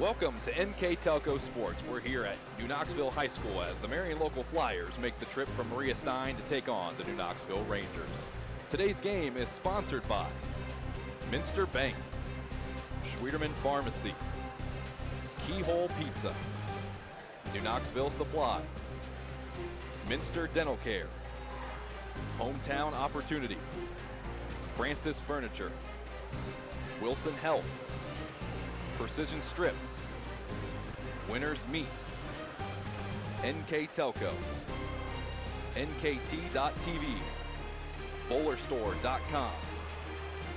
Welcome to NKTelco Sports. We're here at New Knoxville High School as the Marion local Flyers make the trip from Maria Stein to take on the New Knoxville Rangers. Today's game is sponsored by Minster Bank, Schwieterman Pharmacy, Keyhole Pizza, New Knoxville Supply, Minster Dental Care, Hometown Opportunity, Francis Furniture, Wilson Health, Precision Strip, Winners Meat, NKTelco, NKT.TV, BowlerStore.com,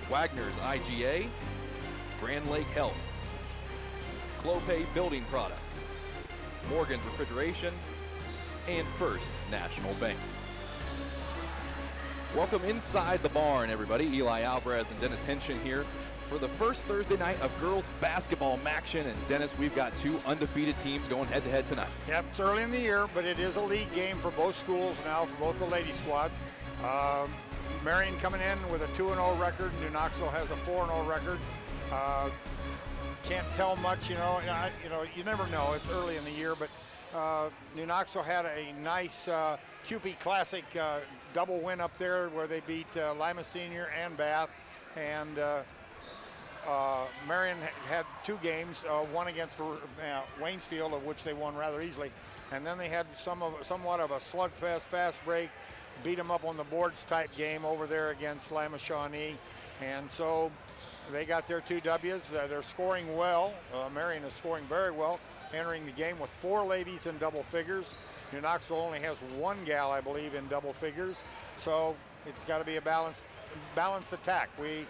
Wagner's IGA, Grand Lake Health, Clopay Building Products, Morgan's Refrigeration, and First National Bank. Welcome inside the barn, everybody. Eli Alvarez and Dennis Henshin here for the first Thursday night of girls basketball action. And Dennis, we've got two undefeated teams going head-to-head tonight. Yep, it's early in the year, but it is a league game for both schools now, for both the lady squads. Marion coming in with a 2-0 record. New Knoxville has a 4-0 record. Can't tell much, you never know. It's early in the year, but New Knoxville had a nice QP Classic double win up there where they beat Lima Senior and Bath. And Marion had two games, one against Waynesfield, of which they won rather easily. And then they had somewhat of a slugfest, fast break, beat them up on the boards type game over there against Lima Shawnee. And so they got their two W's. They're scoring well. Marion is scoring very well, entering the game with 4 ladies in double figures. New Knoxville only has 1 gal, I believe, in double figures. So it's got to be a balanced attack. We're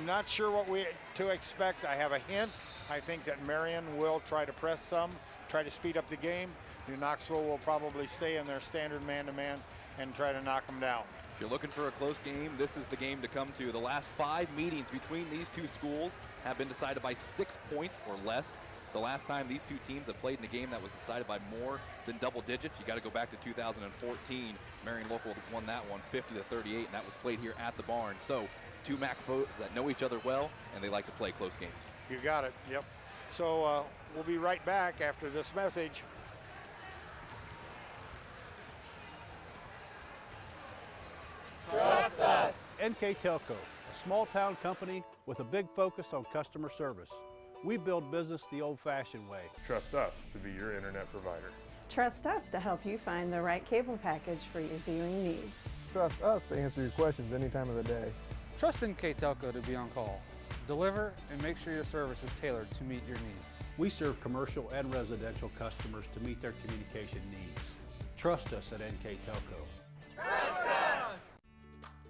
not sure what to expect. I have a hint. I think that Marion will try to press some, try to speed up the game. New Knoxville will probably stay in their standard man-to-man and try to knock them down. If you're looking for a close game, this is the game to come to. The last 5 meetings between these two schools have been decided by 6 points or less. The last time these two teams have played in a game that was decided by more than double digits, you got to go back to 2014. Marion local won that one 50-38, and that was played here at the barn. So two MAC foes that know each other well, and they like to play close games. You got it, yep. So we'll be right back after this message. Trust us. NKTelco, a small-town company with a big focus on customer service. We build business the old-fashioned way. Trust us to be your internet provider. Trust us to help you find the right cable package for your viewing needs. Trust us to answer your questions any time of the day. Trust NKTelco to be on call. Deliver and make sure your service is tailored to meet your needs. We serve commercial and residential customers to meet their communication needs. Trust us at NKTelco.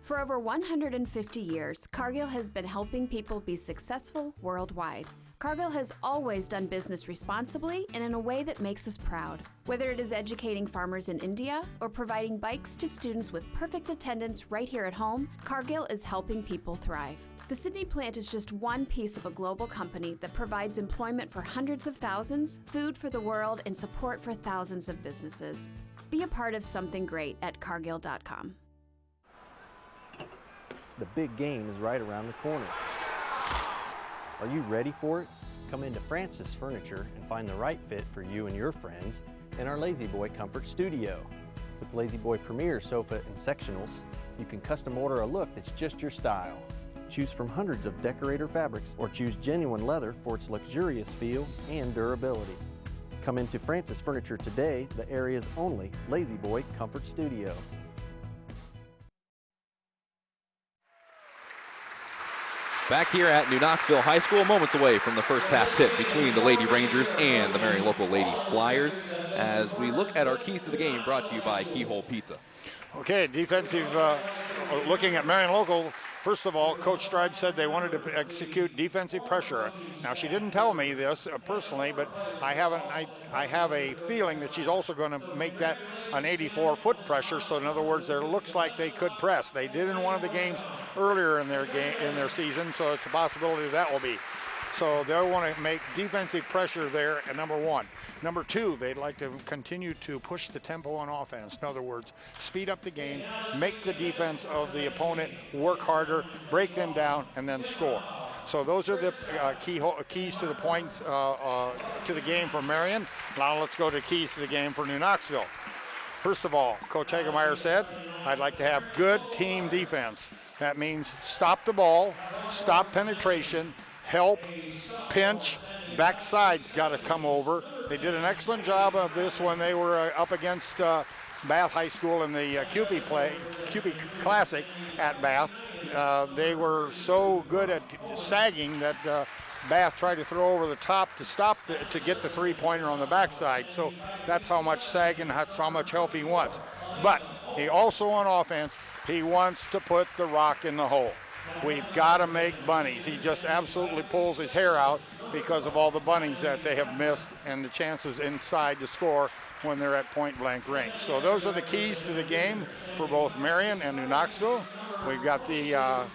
For over 150 years, Cargill has been helping people be successful worldwide. Cargill has always done business responsibly and in a way that makes us proud. Whether it is educating farmers in India or providing bikes to students with perfect attendance right here at home, Cargill is helping people thrive. The Sydney plant is just one piece of a global company that provides employment for hundreds of thousands, food for the world, and support for thousands of businesses. Be a part of something great at Cargill.com. The big game is right around the corner. Are you ready for it? Come into Francis Furniture and find the right fit for you and your friends in our Lazy Boy Comfort Studio. With Lazy Boy Premier sofa and sectionals, you can custom order a look that's just your style. Choose from hundreds of decorator fabrics or choose genuine leather for its luxurious feel and durability. Come into Francis Furniture today, the area's only Lazy Boy Comfort Studio. Back here at New Knoxville High School, moments away from the first half tip between the Lady Rangers and the Marion local Lady Flyers, as we look at our keys to the game brought to you by Keyhole Pizza. Okay, defensive, looking at Marion local. First of all, Coach Stribe said they wanted to execute defensive pressure. Now, she didn't tell me this personally, but I have a feeling that she's also going to make that an 84-foot pressure. So, in other words, it looks like they could press. They did in one of the games earlier in their season, so it's a possibility that will be. So they'll want to make defensive pressure there at number 1. Number 2, they'd like to continue to push the tempo on offense. In other words, speed up the game, make the defense of the opponent work harder, break them down, and then score. So those are the keys to the points to the game for Marion. Now let's go to keys to the game for New Knoxville. First of all, Coach Hagemeyer said, I'd like to have good team defense. That means stop the ball, stop penetration, help, pinch, backside's got to come over. They did an excellent job of this when they were up against Bath High School in the Cupid Classic at Bath. They were so good at sagging that Bath tried to throw over the top to get the three-pointer on the backside. So that's how much sagging, that's how much help he wants. But he also on offense, he wants to put the rock in the hole. We've got to make bunnies. He just absolutely pulls his hair out because of all the bunnies that they have missed and the chances inside to score when they're at point-blank range. So those are the keys to the game for both Marion and New Knoxville. We've got the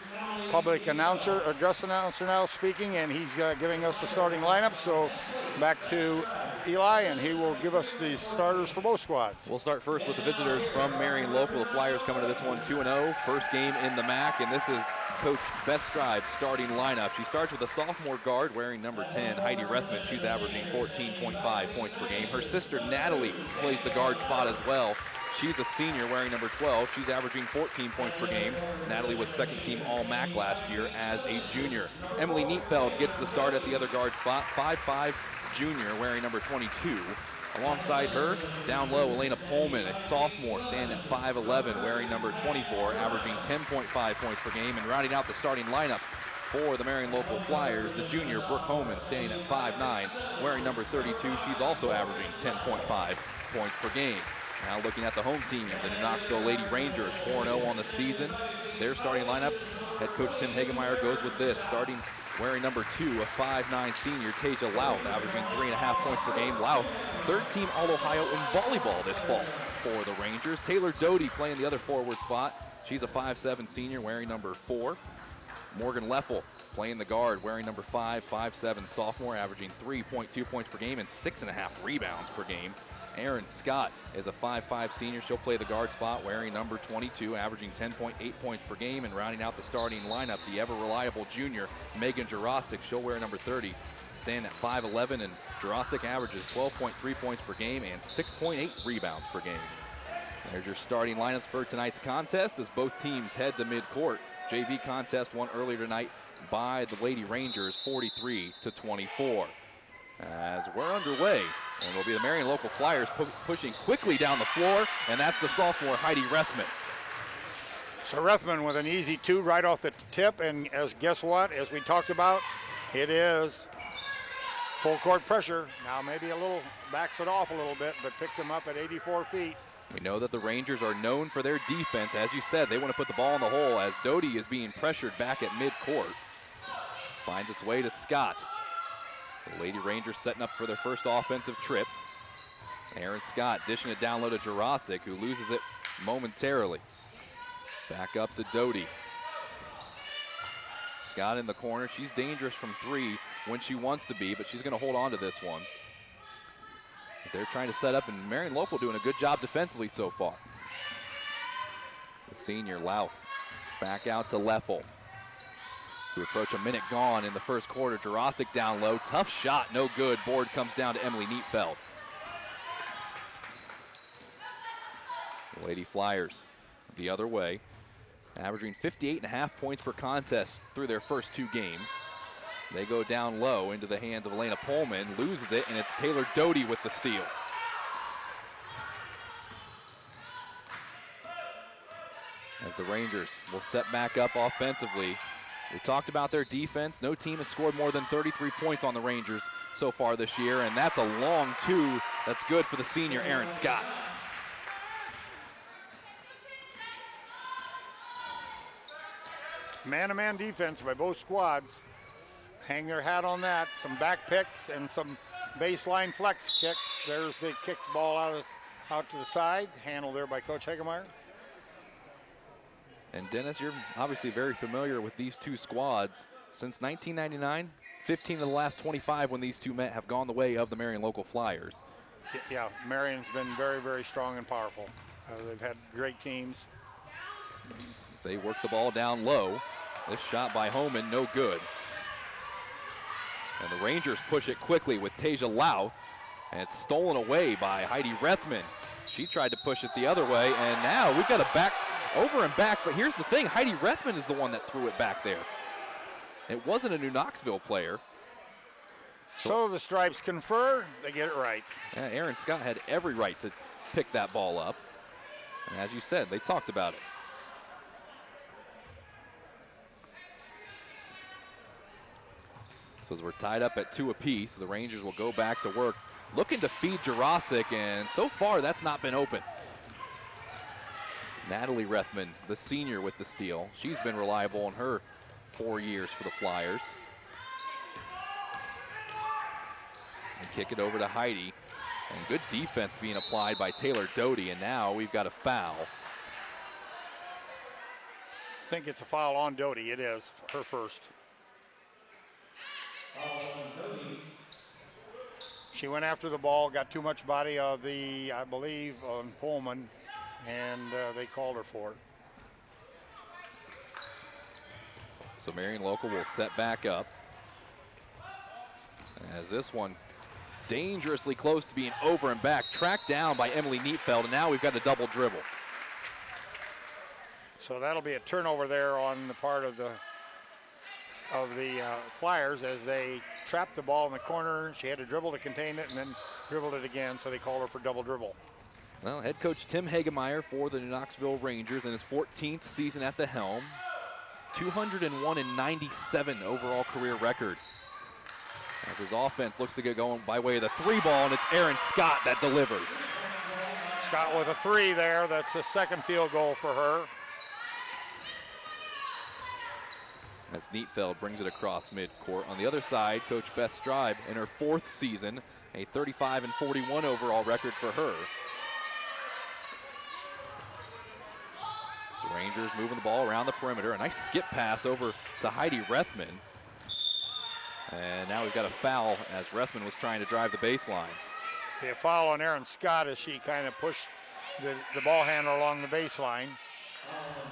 public address announcer now speaking, and he's giving us the starting lineup. So back to Eli, and he will give us the starters for both squads. We'll start first with the visitors from Marion local. The Flyers coming to this one 2-0. First game in the MAC, and this is Coach Beth Scribe's starting lineup. She starts with a sophomore guard wearing number 10, Heidi Rethman. She's averaging 14.5 points per game. Her sister Natalie plays the guard spot as well. She's a senior wearing number 12. She's averaging 14 points per game. Natalie was second team All-MAC last year as a junior. Emily Neatfeld gets the start at the other guard spot, 5'5" junior wearing number 22. Alongside her, down low, Elena Pullman, a sophomore, standing at 5'11", wearing number 24, averaging 10.5 points per game. And rounding out the starting lineup for the Marion local Flyers, the junior Brooke Homan, standing at 5'9", wearing number 32. She's also averaging 10.5 points per game. Now looking at the home team, the New Knoxville Lady Rangers, 4-0 on the season. Their starting lineup, head coach Tim Hagemeyer goes with this, starting wearing number 2, a 5'9" senior, Tasia Louth, averaging 3.5 points per game. Louth, third team All-Ohio in volleyball this fall for the Rangers. Taylor Doty playing the other forward spot. She's a 5'7" senior, wearing number 4. Morgan Leffel playing the guard, wearing number 5, 5'7" sophomore, averaging 3.2 points per game and 6.5 rebounds per game. Erin Scott is a 5'5" senior. She'll play the guard spot wearing number 22, averaging 10.8 points per game. And rounding out the starting lineup, the ever-reliable junior, Megan Jurasic. She'll wear number 30, standing at 5'11", and Jurasic averages 12.3 points per game and 6.8 rebounds per game. There's your starting lineups for tonight's contest as both teams head to midcourt. JV contest won earlier tonight by the Lady Rangers, 43-24. As we're underway, and it'll be the Marion local Flyers pushing quickly down the floor, and that's the sophomore Heidi Rethman. So Rethman with an easy 2 right off the tip, and guess what? As we talked about, it is full court pressure. Now maybe a little backs it off a little bit, but picked them up at 84 feet. We know that the Rangers are known for their defense. As you said, they want to put the ball in the hole as Doty is being pressured back at midcourt. Finds its way to Scott. The Lady Rangers setting up for their first offensive trip. Erin Scott dishing it down low to Jurasic, who loses it momentarily. Back up to Doty. Scott in the corner. She's dangerous from 3 when she wants to be, but she's going to hold on to this one. They're trying to set up, and Marion local doing a good job defensively so far. The senior Louth back out to Leffel. We approach a minute gone in the first quarter. Jurasic down low, tough shot, no good. Board comes down to Emily Neatfeld. The Lady Flyers the other way, averaging 58.5 points per contest through their first 2 games. They go down low into the hands of Elena Pullman, loses it, and it's Taylor Doty with the steal. As the Rangers will set back up offensively. We talked about their defense. No team has scored more than 33 points on the Rangers so far this year, and that's a long 2 that's good for the senior Erin Scott. Man-to-man defense by both squads. Hang their hat on that. Some back picks and some baseline flex kicks. There's the kick ball out to the side. Handled there by Coach Hagemeyer. And Dennis, you're obviously very familiar with these two squads. Since 1999, 15 of the last 25 when these two met have gone the way of the Marion local Flyers. Yeah, Marion's been very, very strong and powerful. They've had great teams. They work the ball down low. This shot by Homan, no good. And the Rangers push it quickly with Tasia Louth, and it's stolen away by Heidi Rethman. She tried to push it the other way, and now we've got a back, over and back, but here's the thing, Heidi Rethman is the one that threw it back there. It wasn't a New Knoxville player. So the Stripes confer, they get it right. Yeah, Aaron Scott had every right to pick that ball up. And as you said, they talked about it. So as we're tied up at 2 apiece, the Rangers will go back to work, looking to feed Jurasic, and so far that's not been open. Natalie Rethman, the senior with the steal. She's been reliable in her 4 years for the Flyers. And kick it over to Heidi. And good defense being applied by Taylor Doty, and now we've got a foul. I think it's a foul on Doty. It is, her first. She went after the ball, got too much body of the, I believe, on Pullman, and they called her for it. So Marion Local will set back up. As this one dangerously close to being over and back, tracked down by Emily Neatfeld, and now we've got a double dribble. So that'll be a turnover there on the part of the Flyers as they trapped the ball in the corner. She had to dribble to contain it and then dribbled it again, so they called her for double dribble. Well, head coach Tim Hagemeyer for the New Knoxville Rangers in his 14th season at the helm. 201 and 97 overall career record. As his offense looks to get going by way of the 3 ball, and it's Erin Scott that delivers. Scott with a 3 there. That's the second field goal for her. As Neatfeld brings it across midcourt. On the other side, Coach Beth Stribe in her 4th season, a 35 and 41 overall record for her. So Rangers moving the ball around the perimeter. A nice skip pass over to Heidi Rethman. And now we've got a foul as Rethman was trying to drive the baseline. A foul on Erin Scott as she kind of pushed the ball handler along the baseline.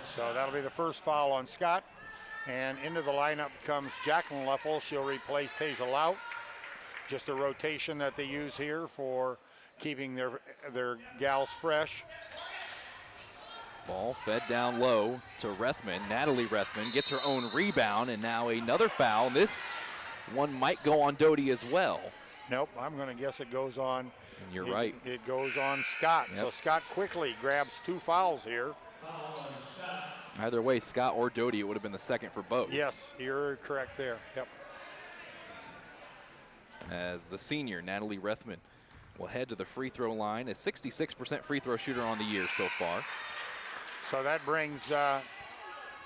So that'll be the first foul on Scott. And into the lineup comes Jacqueline Leffel. She'll replace Tasia Louth. Just a rotation that they use here for keeping their gals fresh. Ball fed down low to Rethman. Natalie Rethman gets her own rebound, and now another foul. This one might go on Doty as well. Nope, I'm going to guess it goes on. And you're right. It goes on Scott. Yep. So Scott quickly grabs 2 fouls here. Either way, Scott or Doty, it would have been the second for both. Yes, you're correct there. Yep. As the senior, Natalie Rethman, will head to the free throw line, a 66% free throw shooter on the year so far. So that brings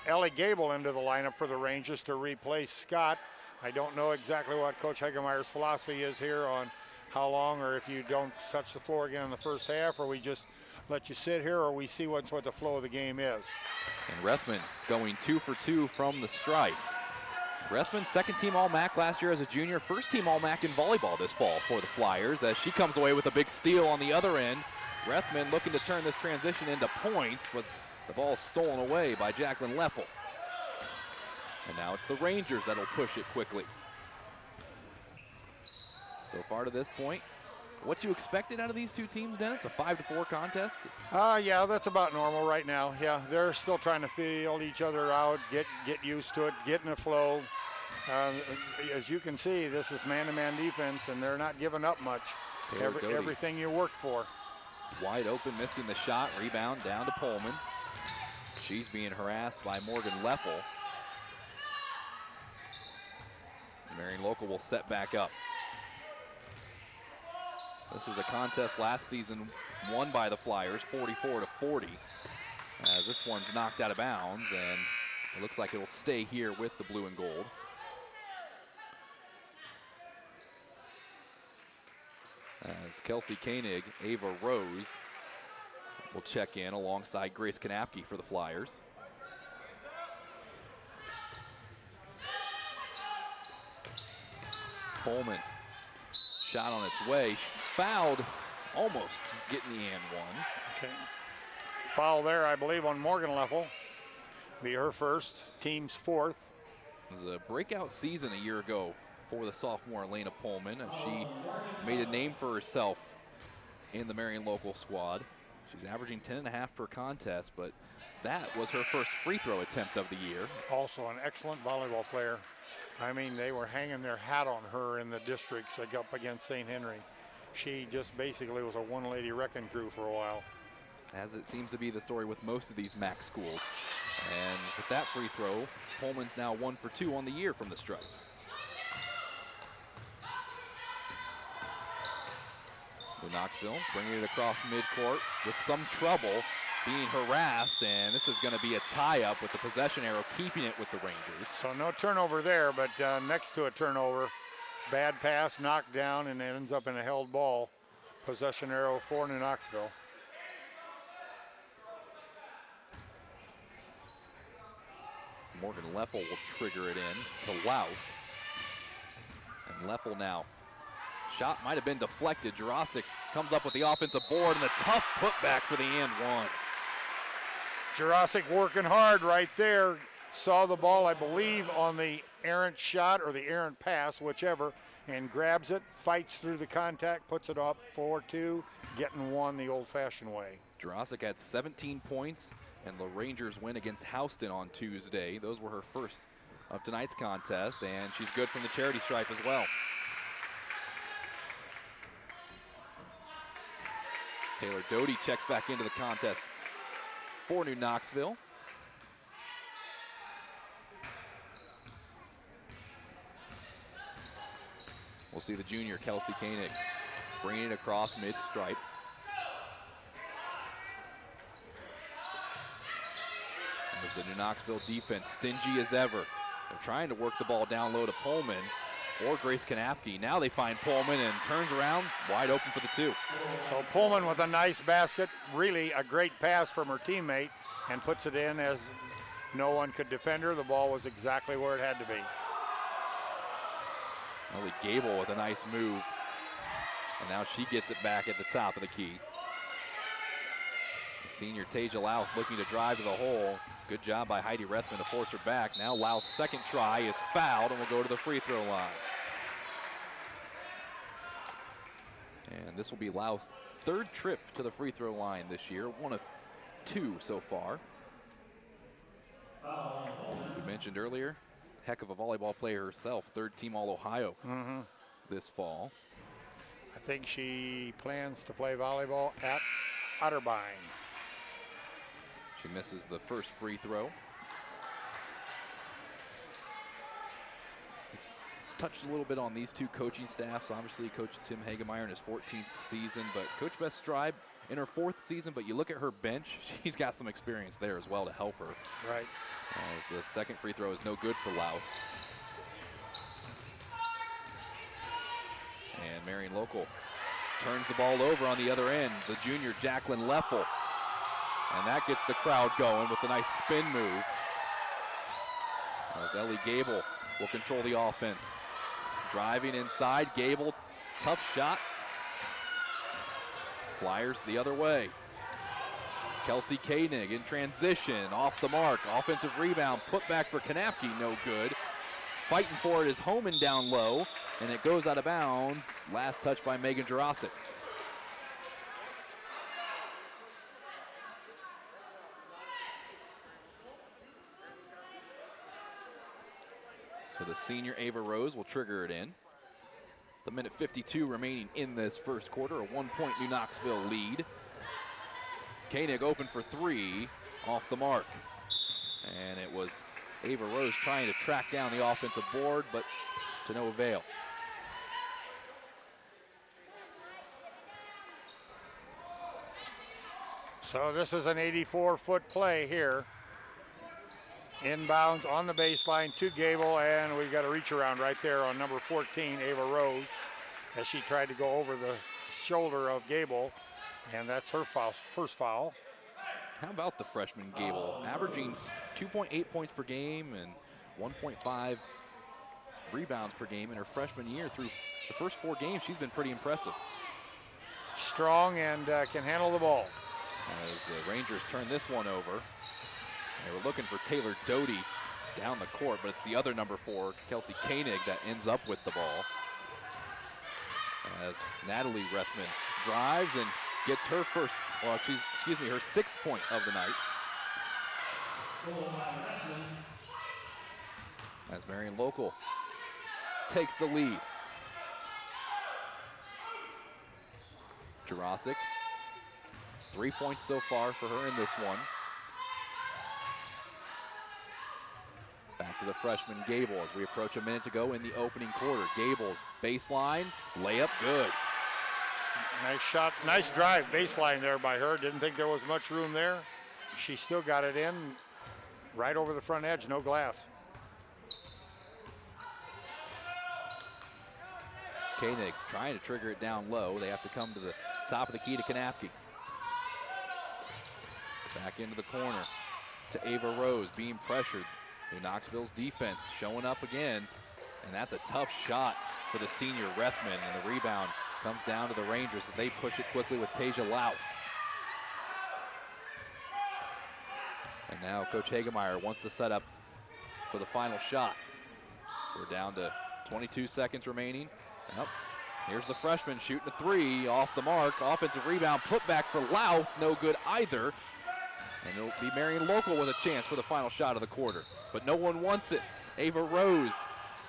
Ellie Gable into the lineup for the Rangers to replace Scott. I don't know exactly what Coach Hagemeyer's philosophy is here on how long, or if you don't touch the floor again in the first half, or we just let you sit here, or we see what the flow of the game is. And Rethman going 2 for 2 from the stripe. Rethman, second team All-MAC last year as a junior, first team All-MAC in volleyball this fall for the Flyers as she comes away with a big steal on the other end. Rethman looking to turn this transition into points, but the ball stolen away by Jacqueline Leffel. And now it's the Rangers that'll push it quickly. So far to this point, what you expected out of these two teams, Dennis? A 5-4 contest? Yeah, that's about normal right now. Yeah, they're still trying to feel each other out, get used to it, get in the flow. As you can see, this is man-to-man defense, and they're not giving up much. Everything you worked for. Wide open, missing the shot. Rebound down to Pullman. She's being harassed by Morgan Leffel. Marion Local will set back up. This is a contest last season won by the Flyers, 44-40. As this one's knocked out of bounds, and it looks like it'll stay here with the blue and gold. As Kelsey Koenig, Ava Rose will check in alongside Grace Kanapke for the Flyers. Pullman, shot on its way. She's fouled, almost getting the and one. Okay. Foul there, I believe, on Morgan Leffel. Be her first, team's 4th. It was a breakout season a year ago for the sophomore Elena Pullman. And she made a name for herself in the Marion local squad. She's averaging 10.5 per contest, but that was her first free throw attempt of the year. Also an excellent volleyball player. I mean, they were hanging their hat on her in the districts up against St. Henry. She just basically was a one-lady wrecking crew for a while. As it seems to be the story with most of these MAC schools. And with that free throw, Pullman's now 1 for 2 on the year from the stripe. New Knoxville bringing it across midcourt with some trouble, being harassed, and this is going to be a tie-up with the possession arrow keeping it with the Rangers. So no turnover there, but next to a turnover, bad pass, knocked down, and it ends up in a held ball. Possession arrow for New Knoxville. Morgan Leffel will trigger it in to Louth. And Leffel now. Shot might have been deflected. Jurasic comes up with the offensive board and a tough putback for the and one. Jurasic working hard right there. Saw the ball, I believe, on the errant shot or the errant pass, whichever, and grabs it, fights through the contact, puts it up 4-2, getting one the old-fashioned way. Jurasic had 17 points, and the Rangers win against Houston on Tuesday. Those were her first of tonight's contest, and she's good from the charity stripe as well. Taylor Doty checks back into the contest for New Knoxville. We'll see the junior, Kelsey Koenig, bringing it across mid-stripe. As the New Knoxville defense, stingy as ever. They're trying to work the ball down low to Pullman or Grace Kanapke. Now they find Pullman and turns around, wide open for the two. So Pullman with a nice basket, really a great pass from her teammate, and puts it in as no one could defend her. The ball was exactly where it had to be. Ellie Gable with a nice move. And now she gets it back at the top of the key. The senior Tasia Louth looking to drive to the hole. Good job by Heidi Rethman to force her back. Now Louth's second try is fouled and will go to the free throw line. And this will be Louth's third trip to the free throw line this year, one of 2 so far. We mentioned earlier, heck of a volleyball player herself, third team All-Ohio this fall. I think she plans to play volleyball at Otterbein. She misses the first free throw. Touched a little bit on these two coaching staffs. Obviously, Coach Tim Hagemeyer in his 14th season, but Coach Beth Stribe in her 4th season, but you look at her bench, she's got some experience there as well to help her. Right. As the second free throw is no good for Louth. And Marion Local turns the ball over on the other end. The junior Jacqueline Leffel. And that gets the crowd going with a nice spin move. As Ellie Gable will control the offense. Driving inside, Gable, tough shot. Flyers the other way. Kelsey Koenig in transition, off the mark. Offensive rebound, put back for Kanapke, no good. Fighting for it is Homan down low, and it goes out of bounds. Last touch by Megan Jurasic. So the senior Ava Rose will trigger it in. The minute 52 remaining in this first quarter, a 1-point New Knoxville lead. Koenig open for 3, off the mark. And it was Ava Rose trying to track down the offensive board, but to no avail. So this is an 84-foot play here. Inbounds on the baseline to Gable, and we've got a reach around right there on number 14, Ava Rose, as she tried to go over the shoulder of Gable, and that's her foul, first foul. How about the freshman Gable, averaging 2.8 points per game and 1.5 rebounds per game in her freshman year. Through the first 4 games, she's been pretty impressive. Strong and can handle the ball. As the Rangers turn this one over. They were looking for Taylor Doty down the court, but it's the other number 4, Kelsey Koenig, that ends up with the ball. As Natalie Rethman drives and gets her first, well, excuse me, her 6th point of the night. As Marion Local takes the lead. Jurasic, 3 points so far for her in this one. Back to the freshman Gable as we approach a minute to go in the opening quarter. Gable, baseline, layup, good. Nice shot, nice drive, baseline there by her. Didn't think there was much room there. She still got it in right over the front edge, no glass. Koenig trying to trigger it down low. They have to come to the top of the key to Kanapke. Back into the corner to Ava Rose, being pressured. New Knoxville's defense showing up again, and that's a tough shot for the senior Rethman, and the rebound comes down to the Rangers as they push it quickly with Tasia Lau. And now Coach Hagemeyer wants to set up for the final shot. We're down to 22 seconds remaining. Yep. Here's the freshman shooting a 3 off the mark. Offensive rebound, put back for Lau, no good either. And it'll be Marion Local with a chance for the final shot of the quarter. But no one wants it. Ava Rose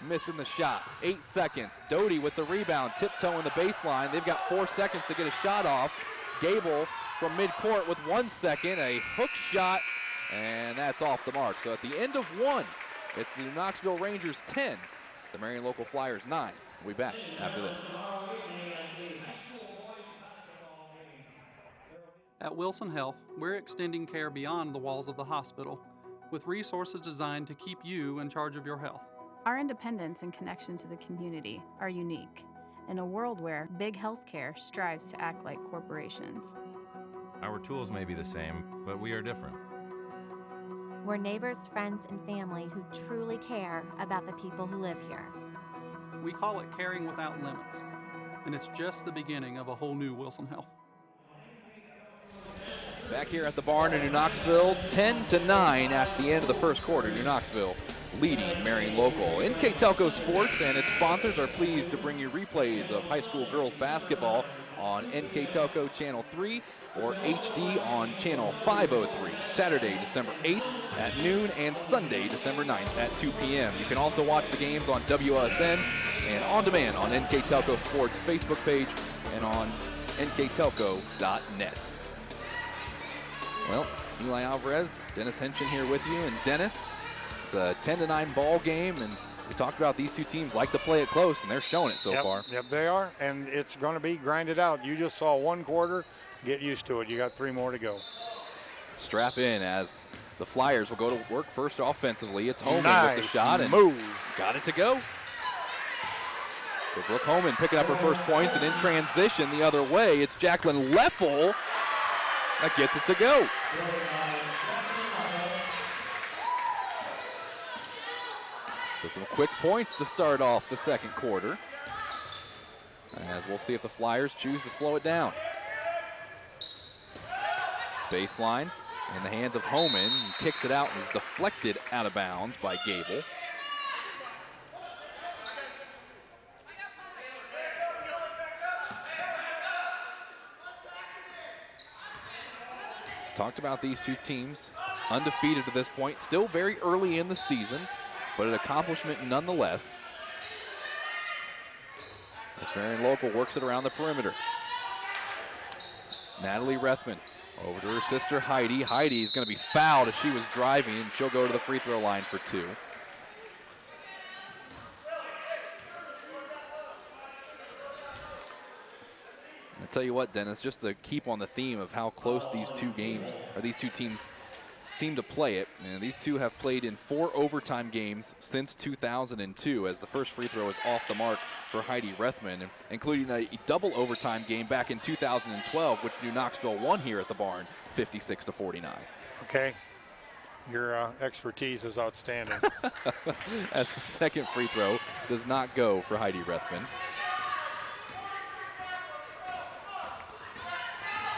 missing the shot. 8 seconds. Doty with the rebound, tiptoeing the baseline. They've got 4 seconds to get a shot off. Gable from midcourt with 1 second. A hook shot, and that's off the mark. So at the end of 1, it's the Knoxville Rangers 10, the Marion Local Flyers 9. We'll be back after this. At Wilson Health, we're extending care beyond the walls of the hospital with resources designed to keep you in charge of your health. Our independence and connection to the community are unique in a world where big healthcare strives to act like corporations. Our tools may be the same, but we are different. We're neighbors, friends, and family who truly care about the people who live here. We call it caring without limits, and it's just the beginning of a whole new Wilson Health. Back here at the barn in New Knoxville, 10-9 at the end of the first quarter. New Knoxville leading Marion Local. NKTelco Sports and its sponsors are pleased to bring you replays of high school girls basketball on NKTelco Channel 3 or HD on Channel 503, Saturday, December 8th at noon and Sunday, December 9th at 2 p.m. You can also watch the games on WSN and on demand on NKTelco Sports Facebook page and on nktelco.net. Well, Eli Alvarez, Dennis Henshin here with you. And Dennis, it's a 10-9 ball game, and we talked about these two teams like to play it close, and they're showing it so far. Yep, they are, and it's going to be grinded out. You just saw 1 quarter. Get used to it. You got 3 more to go. Strap in as the Flyers will go to work first offensively. It's Holman nice with the shot and move. Got it to go. So Brooke Holman picking up her first points, and in transition the other way, it's Jacqueline Leffel that gets it to go. So some quick points to start off the second quarter, as we'll see if the Flyers choose to slow it down. Baseline in the hands of Homan, kicks it out and is deflected out of bounds by Gable. Talked about these two teams, undefeated to this point, still very early in the season, but an accomplishment nonetheless. As Marion Local works it around the perimeter. Natalie Rethman over to her sister Heidi. Heidi is going to be fouled as she was driving, and she'll go to the free throw line for 2. I'll tell you what, Dennis, just to keep on the theme of how close these two games, or these two teams seem to play it. And these two have played in 4 overtime games since 2002, as the first free throw is off the mark for Heidi Rethman, including a double overtime game back in 2012, which New Knoxville won here at the barn, 56-49. Okay, your expertise is outstanding. As the second free throw does not go for Heidi Rethman.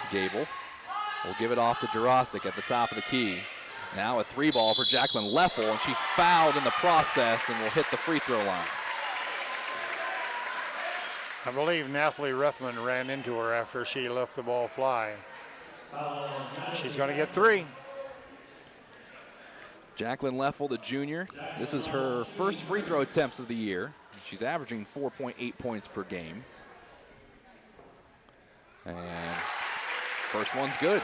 Gable will give it off to Jurasic at the top of the key. Now a 3-ball for Jacqueline Leffel, and she's fouled in the process and will hit the free throw line. I believe Nathalie Rethman ran into her after she left the ball fly. She's going to get 3. Jacqueline Leffel, the junior, this is her first free throw attempts of the year. She's averaging 4.8 points per game. And first one's good.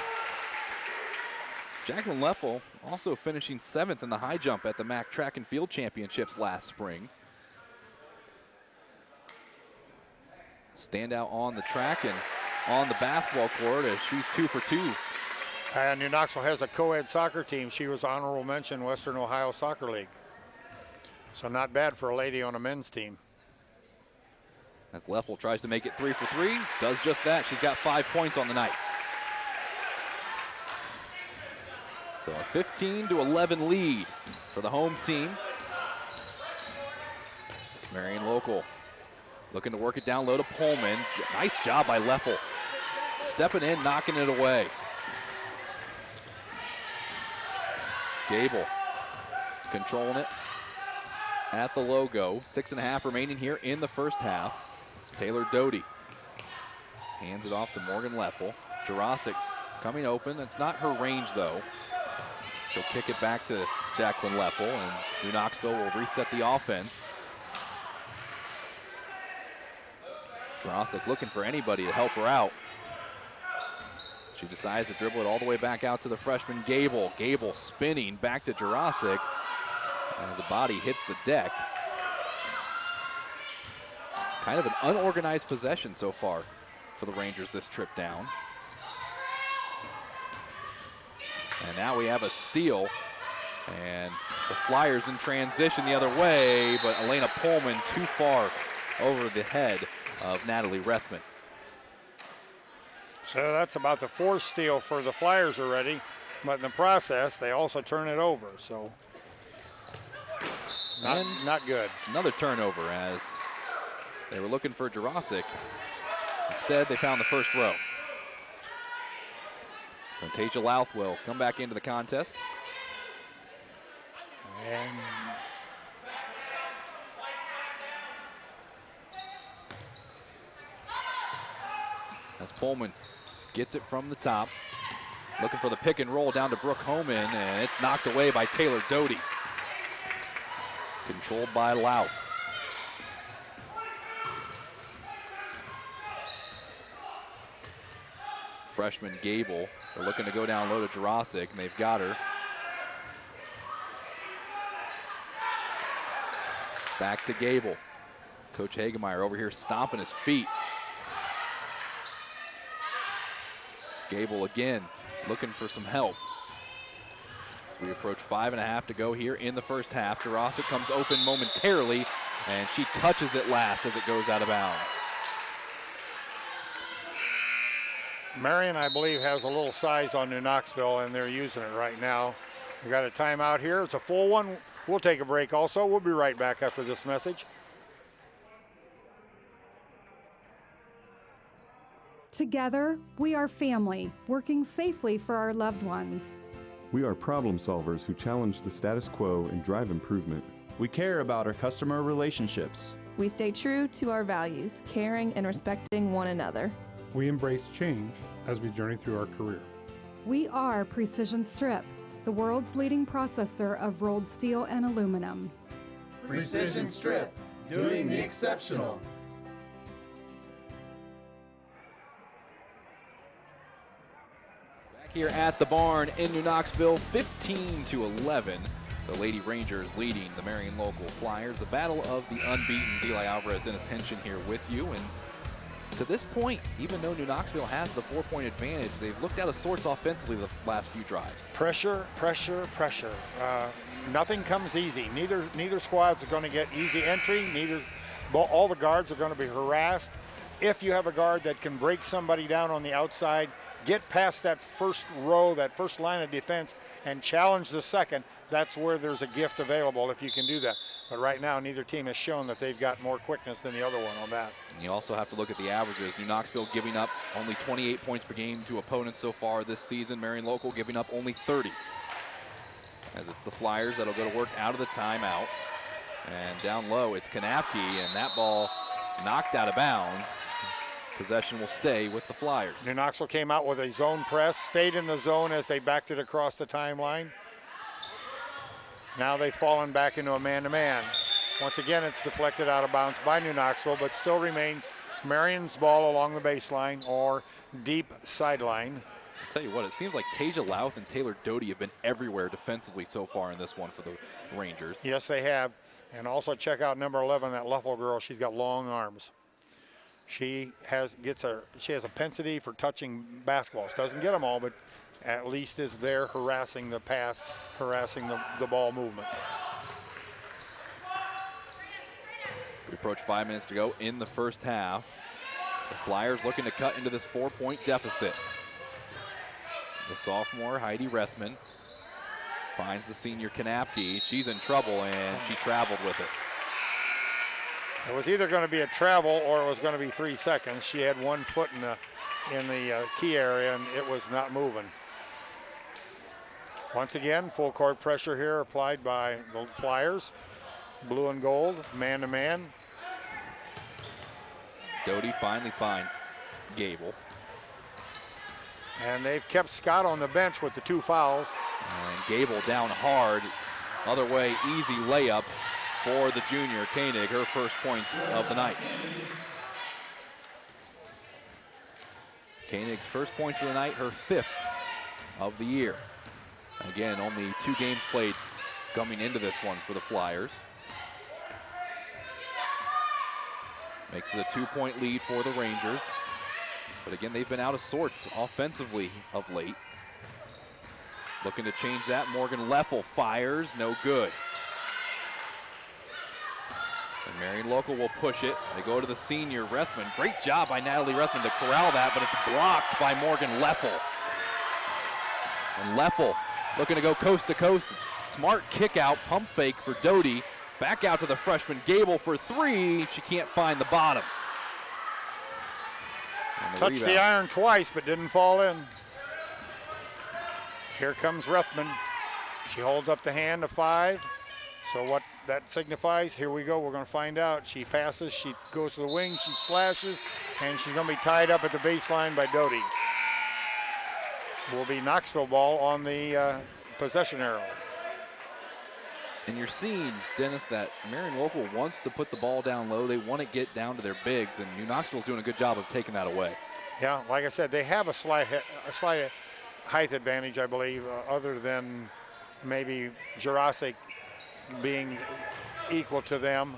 Jacqueline Leffel also finishing 7th in the high jump at the MAC Track and Field Championships last spring. Standout on the track and on the basketball court as she's 2 for 2. New Knoxville has a co-ed soccer team. She was honorable mention Western Ohio Soccer League. So not bad for a lady on a men's team. As Leffel tries to make it 3 for 3, does just that. She's got 5 points on the night. So a 15-11 lead for the home team. Marion Local looking to work it down low to Pullman. Nice job by Leffel. Stepping in, knocking it away. Gable controlling it at the logo. 6.5 remaining here in the first half. It's Taylor Doty. Hands it off to Morgan Leffel. Jurasic coming open. It's not her range though. She'll kick it back to Jacqueline Leffel, and New Knoxville will reset the offense. Jurasic looking for anybody to help her out. She decides to dribble it all the way back out to the freshman Gable. Gable spinning back to Jurasic as the body hits the deck. Kind of an unorganized possession so far for the Rangers this trip down. And now we have a steal, and the Flyers in transition the other way, but Elena Pullman too far over the head of Natalie Rethman. So that's about the 4th steal for the Flyers already, but in the process, they also turn it over, so not good. Another turnover as they were looking for Jurasic. Instead, they found the first row. So Tasia Louth will come back into the contest. And as Pullman gets it from the top, looking for the pick and roll down to Brooke Homan, and it's knocked away by Taylor Doty. Controlled by Louth. Freshman Gable, they're looking to go down low to Jurasic, and they've got her. Back to Gable. Coach Hagemeyer over here stomping his feet. Gable again, looking for some help. As we approach 5.5 to go here in the first half. Jurasic comes open momentarily, and she touches it last as it goes out of bounds. Marion, I believe, has a little size on New Knoxville, and they're using it right now. We got a timeout here. It's a full one. We'll take a break also. We'll be right back after this message. Together, we are family, working safely for our loved ones. We are problem solvers who challenge the status quo and drive improvement. We care about our customer relationships. We stay true to our values, caring and respecting one another. We embrace change as we journey through our career. We are Precision Strip, the world's leading processor of rolled steel and aluminum. Precision Strip, doing the exceptional. Back here at the barn in New Knoxville, 15-11. The Lady Rangers leading the Marion Local Flyers. The battle of the unbeaten. Eli Alvarez, Dennis Henshin here with you. And to this point, even though New Knoxville has the 4-point advantage, they've looked out of sorts offensively the last few drives. Pressure, pressure, pressure. Nothing comes easy. Neither squad's are going to get easy entry. All the guards are going to be harassed. If you have a guard that can break somebody down on the outside, get past that first row, that first line of defense, and challenge the second, that's where there's a gift available if you can do that. But right now, neither team has shown that they've got more quickness than the other one on that. And you also have to look at the averages. New Knoxville giving up only 28 points per game to opponents so far this season. Marion Local giving up only 30. As it's the Flyers that'll go to work out of the timeout. And down low, it's Kanapke, and that ball knocked out of bounds. Possession will stay with the Flyers. New Knoxville came out with a zone press, stayed in the zone as they backed it across the timeline. Now they've fallen back into a man-to-man. Once again, it's deflected out of bounds by New Knoxville, but still remains Marion's ball along the baseline or deep sideline. I'll tell you what, it seems like Tasia Louth and Taylor Doty have been everywhere defensively so far in this one for the Rangers. Yes, they have. And also check out number 11, that Leffel girl. She's got long arms. She has a propensity for touching basketballs. Doesn't get them all, but at least is there harassing the pass, harassing the ball movement. We approach 5 minutes to go in the first half. The Flyers looking to cut into this 4-point deficit. The sophomore, Heidi Rethman, finds the senior Kanapke. She's in trouble, and she traveled with it. It was either going to be a travel or it was going to be 3 seconds. She had 1 foot in the key area, and it was not moving. Once again, full court pressure here applied by the Flyers. Blue and gold, man-to-man. Doty finally finds Gable. And they've kept Scott on the bench with the 2 fouls. And Gable down hard. Other way, easy layup for the junior Koenig, her first points of the night. Koenig's first points of the night, her 5th of the year. Again, only 2 games played coming into this one for the Flyers. Makes it a 2-point lead for the Rangers. But again, they've been out of sorts offensively of late. Looking to change that. Morgan Leffel fires, no good. And Marion Local will push it. They go to the senior, Rethman. Great job by Natalie Rethman to corral that, but it's blocked by Morgan Leffel. And Leffel looking to go coast to coast. Smart kick out, pump fake for Doty. Back out to the freshman Gable for 3. She can't find the bottom. Touched the iron twice, but didn't fall in. Here comes Rethman. She holds up the hand of 5. So what that signifies, here we go, we're going to find out. She passes, she goes to the wing, she slashes, and she's going to be tied up at the baseline by Doty. Will be Knoxville ball on the possession arrow. And you're seeing, Dennis, that Marion Local wants to put the ball down low. They want to get down to their bigs, and New Knoxville's doing a good job of taking that away. Yeah, like I said, they have a slight height advantage, I believe, other than maybe Jurassic being equal to them.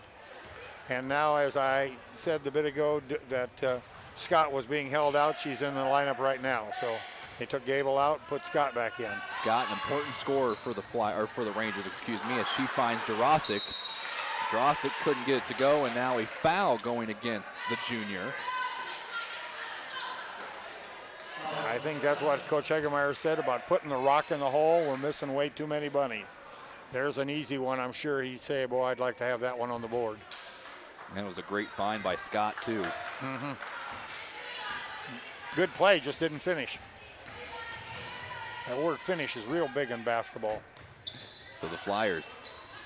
And now, as I said a bit ago, that Scott was being held out. She's in the lineup right now. So they took Gable out, put Scott back in. Scott, an important scorer for the Rangers, as she finds Jurassic. Jurassic couldn't get it to go, and now a foul going against the junior. I think that's what Coach Hegemeyer said about putting the rock in the hole. We're missing way too many bunnies. There's an easy one. I'm sure he'd say, boy, I'd like to have that one on the board. And it was a great find by Scott, too. Mm-hmm. Good play, just didn't finish. That word finish is real big in basketball. So the Flyers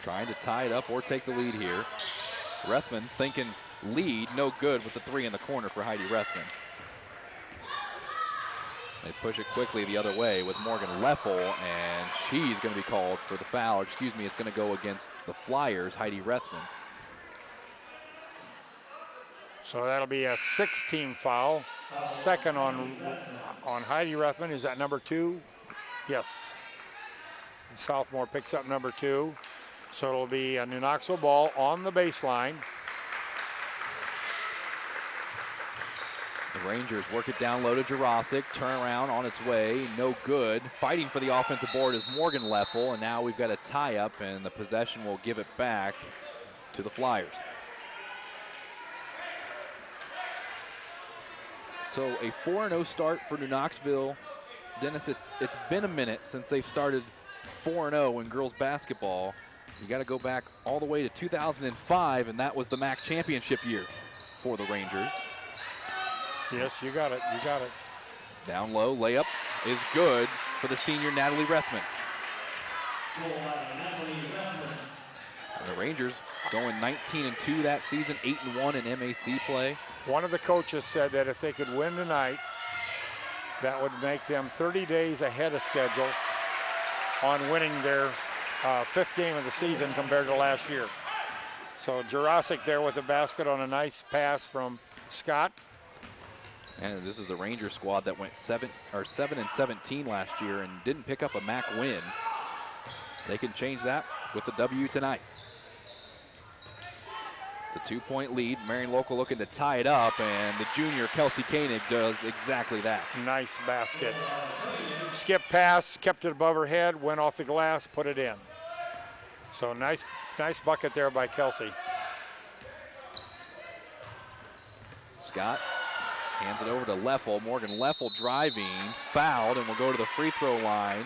trying to tie it up or take the lead here. Rethman thinking lead, no good with the 3 in the corner for Heidi Rethman. They push it quickly the other way with Morgan Leffel, and she's going to be called for the foul. It's going to go against the Flyers, Heidi Rethman. So that'll be a 6-team foul. Second on Heidi Rethman. Is that number 2? Yes. The sophomore picks up number 2. So it'll be a New Knoxville ball on the baseline. The Rangers work it down low to Jurassic, turn around on its way, no good. Fighting for the offensive board is Morgan Leffel, and now we've got a tie-up, and the possession will give it back to the Flyers. So a 4-0 start for New Knoxville. Dennis, it's been a minute since they've started 4-0 in girls basketball. You got to go back all the way to 2005, and that was the MAC championship year for the Rangers. Yes, you got it. You got it. Down low, layup is good for the senior Natalie Rethman. And the Rangers going 19-2 that season, 8-1 in MAC play. One of the coaches said that if they could win tonight, that would make them 30 days ahead of schedule on winning their 5th game of the season compared to last year. So Jurasic there with the basket on a nice pass from Scott. And this is the Ranger squad that went 7-17 last year and didn't pick up a MAC win. They can change that with the W tonight. It's a 2-point lead. Marion Local looking to tie it up, and the junior Kelsey Koenig does exactly that. Nice basket. Skip pass, kept it above her head, went off the glass, put it in. So nice bucket there by Kelsey. Scott hands it over to Leffel. Morgan Leffel driving, fouled, and will go to the free throw line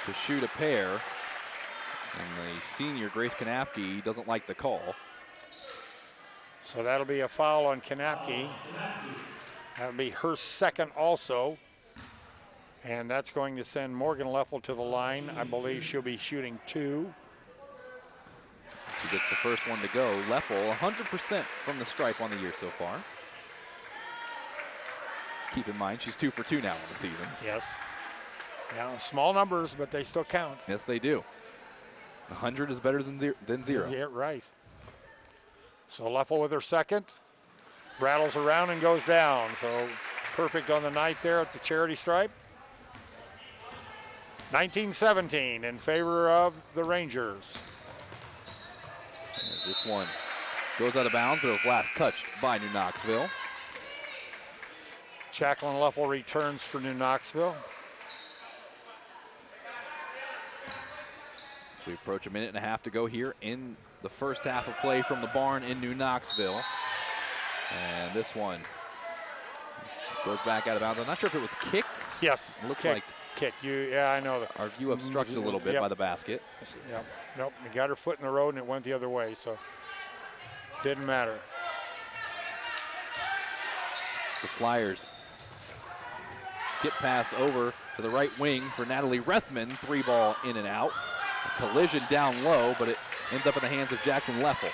to shoot a pair. And the senior, Grace Kanapke, doesn't like the call. So that'll be a foul on Kanapke. That'll be her second also. And that's going to send Morgan Leffel to the line. I believe she'll be shooting 2. She gets the first one to go. Leffel 100% from the stripe on the year so far. Keep in mind, she's 2 for 2 now in the season. Yes. Yeah, small numbers, but they still count. Yes, they do. 100 is better than 0. Yeah, right. So Leffel with her second. Rattles around and goes down. So perfect on the night there at the charity stripe. 19-17 in favor of the Rangers. As this one goes out of bounds, but it was last touched by New Knoxville. Jacqueline Leffel returns for New Knoxville. We approach a minute and a half to go here in the first half of play from the barn in New Knoxville. And this one goes back out of bounds. I'm not sure if it was kicked. Yes, it looks kick, like kick. Yeah, I know that. Our view obstructed a little bit by the basket. Yep. Nope, he got her foot in the road and it went the other way, so didn't matter. The Flyers skip pass over to the right wing for Natalie Rethman. 3-ball in and out. A collision down low, but it ends up in the hands of Jacqueline Leffel.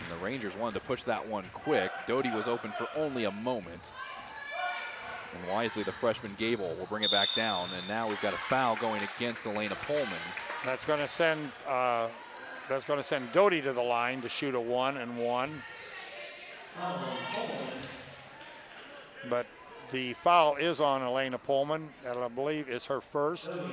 And the Rangers wanted to push that one quick. Doty was open for only a moment. And wisely, the freshman Gable will bring it back down. And now we've got a foul going against Elena Pullman. That's going to send Doty to the line to shoot a 1-and-1. But the foul is on Elena Pullman. That I believe is her first. So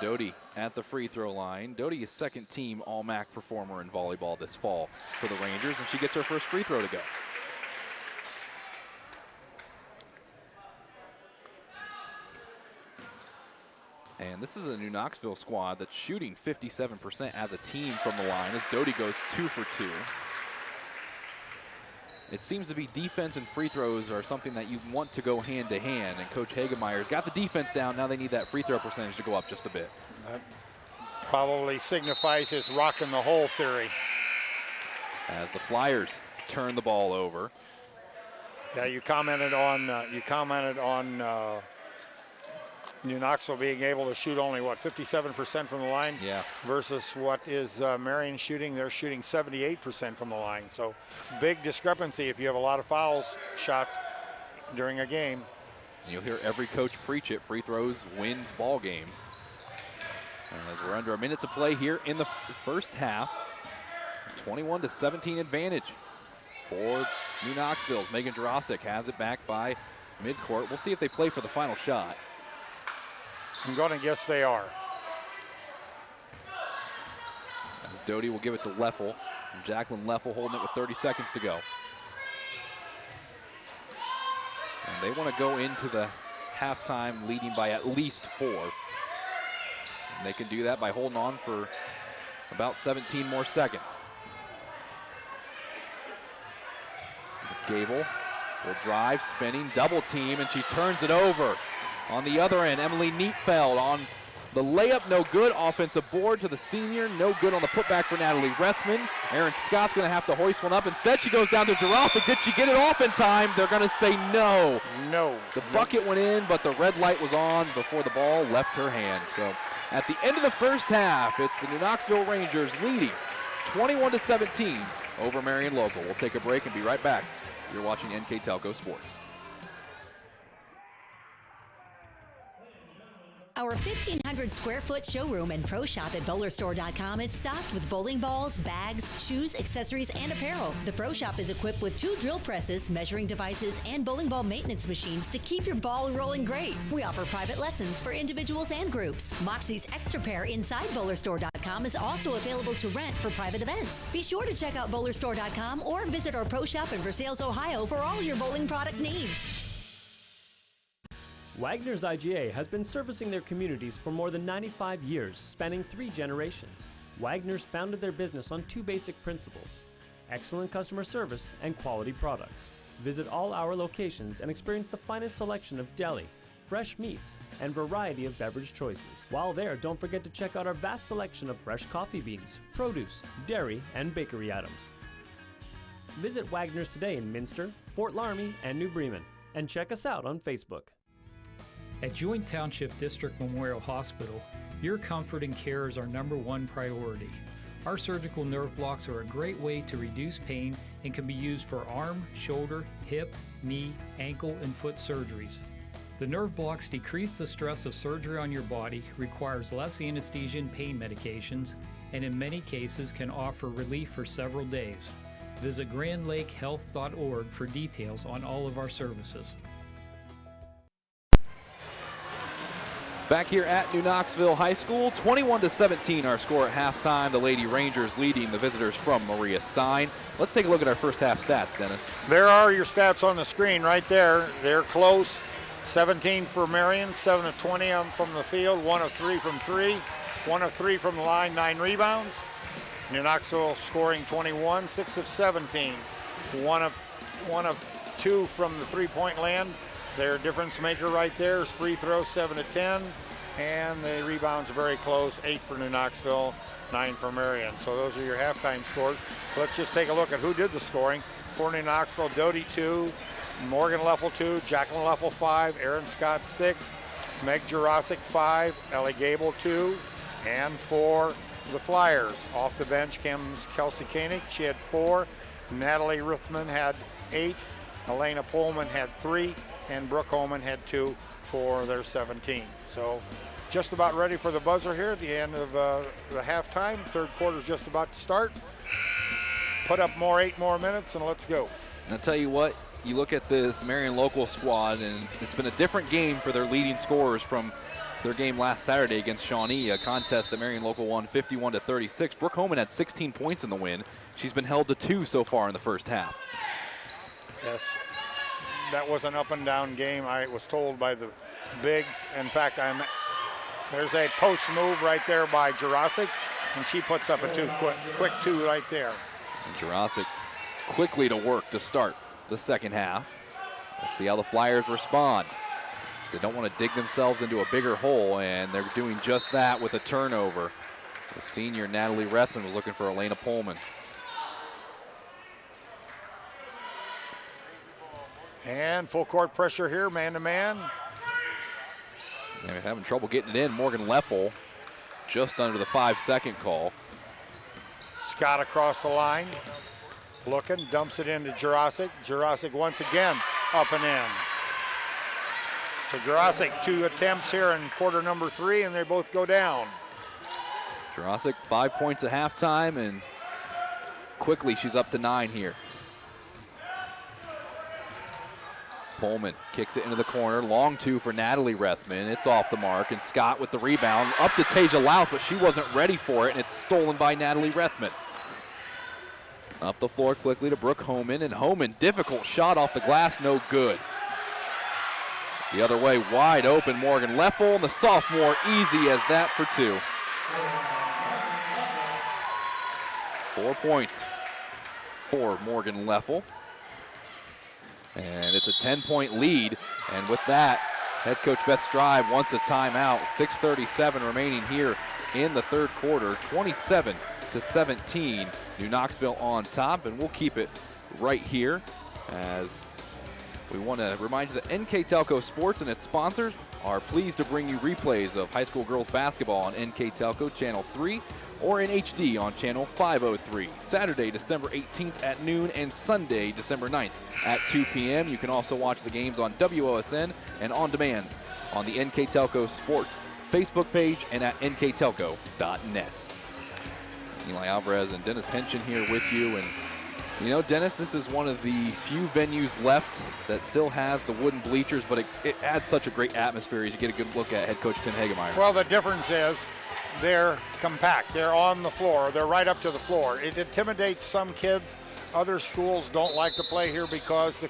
Doty at the free throw line. Doty is second team All-MAC performer in volleyball this fall for the Rangers, and she gets her first free throw to go. And this is a New Knoxville squad that's shooting 57% as a team from the line as Doty goes 2 for 2. It seems to be defense and free throws are something that you want to go hand to hand, and Coach Hagemeyer's got the defense down. Now they need that free throw percentage to go up just a bit. That probably signifies his rocking the hole theory. As the Flyers turn the ball over. Yeah, you commented on New Knoxville being able to shoot only, 57% from the line? Yeah. Versus what is Marion shooting? They're shooting 78% from the line. So big discrepancy if you have a lot of fouls shots during a game. And you'll hear every coach preach it. Free throws win ball games. And as we're under a minute to play here in the first half, 21-17 advantage for New Knoxville. Megan Jurasic has it back by midcourt. We'll see if they play for the final shot. I'm going to guess they are. As Doty will give it to Leffel. And Jacqueline Leffel holding it with 30 seconds to go. And they want to go into the halftime leading by at least 4. And they can do that by holding on for about 17 more seconds. It's Gable will drive, spinning, double team, and she turns it over. On the other end, Emily Neatfeld on The layup, no good. Offensive board to the senior, no good on the putback for Natalie Rethman. Erin Scott's going to have to hoist one up. Instead, she goes down to Jurasic. Did she get it off in time? They're going to say no. No. The bucket went in, but the red light was on before the ball left her hand. So at the end of the first half, it's the New Knoxville Rangers leading 21-17 over Marion Local. We'll take a break and be right back. You're watching NKTelco Sports. Our 1,500 square foot showroom and pro shop at bowlerstore.com is stocked with bowling balls, bags, shoes, accessories, and apparel. The pro shop is equipped with 2 drill presses, measuring devices, and bowling ball maintenance machines to keep your ball rolling great. We offer private lessons for individuals and groups. Moxie's Extra Pair inside bowlerstore.com is also available to rent for private events. Be sure to check out bowlerstore.com or visit our pro shop in Versailles, Ohio for all your bowling product needs. Wagner's IGA has been servicing their communities for more than 95 years, spanning 3 generations. Wagner's founded their business on 2 basic principles: excellent customer service and quality products. Visit all our locations and experience the finest selection of deli, fresh meats, and variety of beverage choices. While there, don't forget to check out our vast selection of fresh coffee beans, produce, dairy, and bakery items. Visit Wagner's today in Minster, Fort Laramie, and New Bremen, and check us out on Facebook. At Joint Township District Memorial Hospital, your comfort and care is our #1 priority. Our surgical nerve blocks are a great way to reduce pain and can be used for arm, shoulder, hip, knee, ankle, and foot surgeries. The nerve blocks decrease the stress of surgery on your body, requires less anesthesia and pain medications, and in many cases can offer relief for several days. Visit grandlakehealth.org for details on all of our services. Back here at New Knoxville High School, 21-17 our score at halftime. The Lady Rangers leading the visitors from Maria Stein. Let's take a look at our first half stats, Dennis. There are your stats on the screen right there. They're close. 17 for Marion, 7 of 20 from the field, 1 of 3 from 3, 1 of 3 from the line, 9 rebounds. New Knoxville scoring 21, 6 of 17, 1 of 2 from the three-point land. Their difference maker right there is free throws, 7 to 10, and the rebounds are very close, 8 for New Knoxville, 9 for Marion. So those are your halftime scores. Let's just take a look at who did the scoring. For New Knoxville, Doty 2, Morgan Leffel 2, Jacqueline Leffel 5, Erin Scott 6, Meg Jurasic 5, Ellie Gable 2, and for the Flyers, off the bench comes Kelsey Koenig, she had 4, Natalie Ruthman had 8, Elena Pullman had 3, and Brooke Holman had 2 for their 17. So just about ready for the buzzer here at the end of the halftime. Third quarter's just about to start. Put up 8 more minutes and let's go. And I'll tell you what, you look at this Marion local squad and it's been a different game for their leading scorers from their game last Saturday against Shawnee, a contest that Marion local won 51-36. Brooke Holman had 16 points in the win. She's been held to 2 so far in the first half. Yes. That was an up and down game, I was told by the bigs. In fact, there's a post move right there by Jurasic, and she puts up a quick 2 right there. And Jurasic quickly to work to start the second half. Let's see how the Flyers respond. They don't want to dig themselves into a bigger hole, and they're doing just that with a turnover. The senior Natalie Rethman was looking for Elena Pullman. And full court pressure here, man-to-man. They're having trouble getting it in. Morgan Leffel just under the 5-second call. Scott across the line. Looking, dumps it into Jurasic. Jurasic once again up and in. So Jurasic 2 attempts here in quarter number 3, and they both go down. Jurasic 5 points at halftime, and quickly she's up to 9 here. Pullman kicks it into the corner. Long 2 for Natalie Rethman. It's off the mark, and Scott with the rebound. Up to Tasia Louth, but she wasn't ready for it, and it's stolen by Natalie Rethman. Up the floor quickly to Brooke Homan, and Homan, difficult shot off the glass, no good. The other way, wide open, Morgan Leffel, and the sophomore easy as that for 2. 4 points for Morgan Leffel. And it's a 10-point lead, and with that, Head coach Beth Strive wants a timeout. 6:37 remaining here in the third quarter. 27-17. New Knoxville on top, and we'll keep it right here as we want to remind you that NKTelco Sports and its sponsors are pleased to bring you replays of high school girls basketball on NKTelco Channel 3 or in HD on Channel 503. Saturday, December 18th at noon and Sunday, December 9th at 2 p.m. You can also watch the games on WOSN and on demand on the NKTelco Sports Facebook page and at nktelco.net. Eli Alvarez and Dennis Henshin here with you. And you know, Dennis, this is one of the few venues left that still has the wooden bleachers, but it adds such a great atmosphere as you get a good look at head coach Tim Hagemeyer. Well, the difference is they're compact. They're on the floor. They're right up to the floor. It intimidates some kids. Other schools don't like to play here because the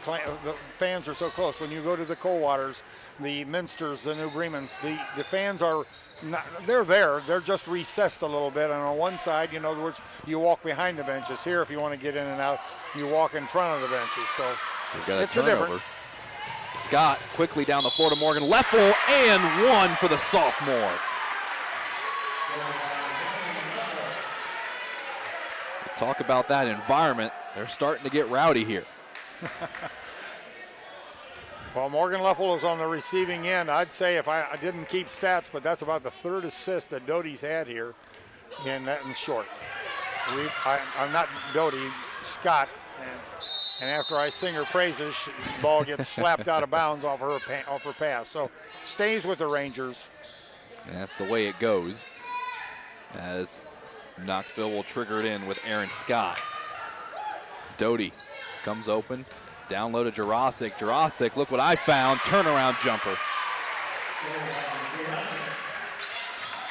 fans are so close. When you go to the Coldwaters, the Minsters, the New Bremens, the fans are not, they're there. They're just recessed a little bit. And on one side, in other words, you walk behind the benches. Here, if you want to get in and out, you walk in front of the benches. So it's a difference. Scott quickly down the floor to Morgan Leffel, and one for the sophomore. Talk about that environment. They're starting to get rowdy here. Well, Morgan Leffel is on the receiving end. I'd say if I didn't keep stats, but that's about the third assist that Doty's had here in short. I'm not Doty, Scott. And after I sing her praises, the ball gets slapped out of bounds off her pass. So stays with the Rangers. And that's the way it goes, as Knoxville will trigger it in with Aaron Scott. Doty comes open, down low to Jurasic. Jurasic, look what I found, turnaround jumper.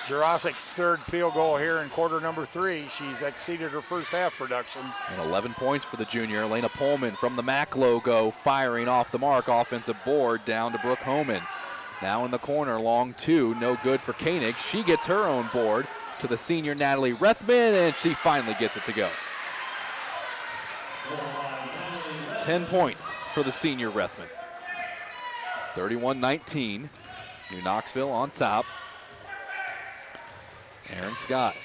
Jurasic's third field goal here in quarter number 3. She's exceeded her first half production. And 11 points for the junior. Elena Pullman from the MAC logo, firing off the mark, offensive board down to Brooke Homan. Now in the corner, long two, no good for Koenig. She gets her own board to the senior Natalie Rethman, and she finally gets it to go. 10 points for the senior Rethman. 31-19, New Knoxville on top. Aaron Scott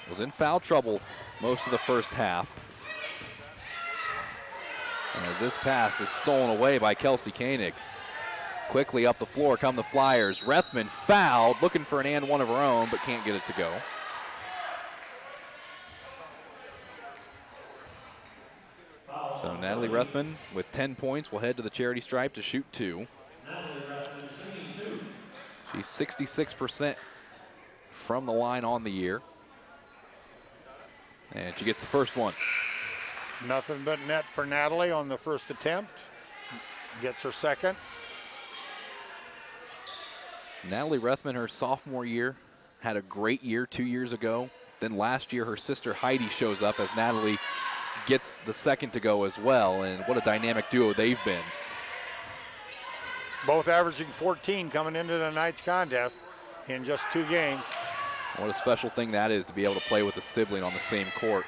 was in foul trouble most of the first half, and as this pass is stolen away by Kelsey Koenig. Quickly up the floor come the Flyers. Rethman fouled, looking for an and one of her own, but can't get it to go. So Natalie Rethman with 10 points will head to the charity stripe to shoot 2. She's 66% from the line on the year. And she gets the first one. Nothing but net for Natalie on the first attempt. Gets her second. Natalie Rethman, her sophomore year, had a great year 2 years ago. Then last year, her sister Heidi shows up as Natalie gets the second to go as well. And what a dynamic duo they've been. Both averaging 14 coming into tonight's contest in just 2 games. What a special thing that is to be able to play with a sibling on the same court.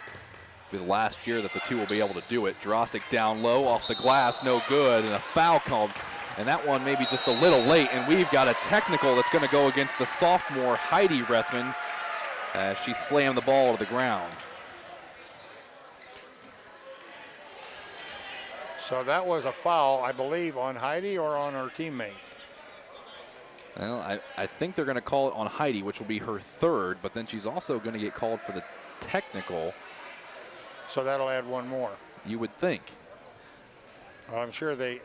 It'll be the last year that the two will be able to do it. Jurasic down low, off the glass, no good, and a foul called. And that one maybe just a little late, and we've got a technical that's going to go against the sophomore Heidi Rethman as she slammed the ball to the ground. So that was a foul, I believe, on Heidi or on her teammate? Well, I think they're going to call it on Heidi, which will be her third, but then she's also going to get called for the technical. So that'll add one more. You would think. Well, I'm sure they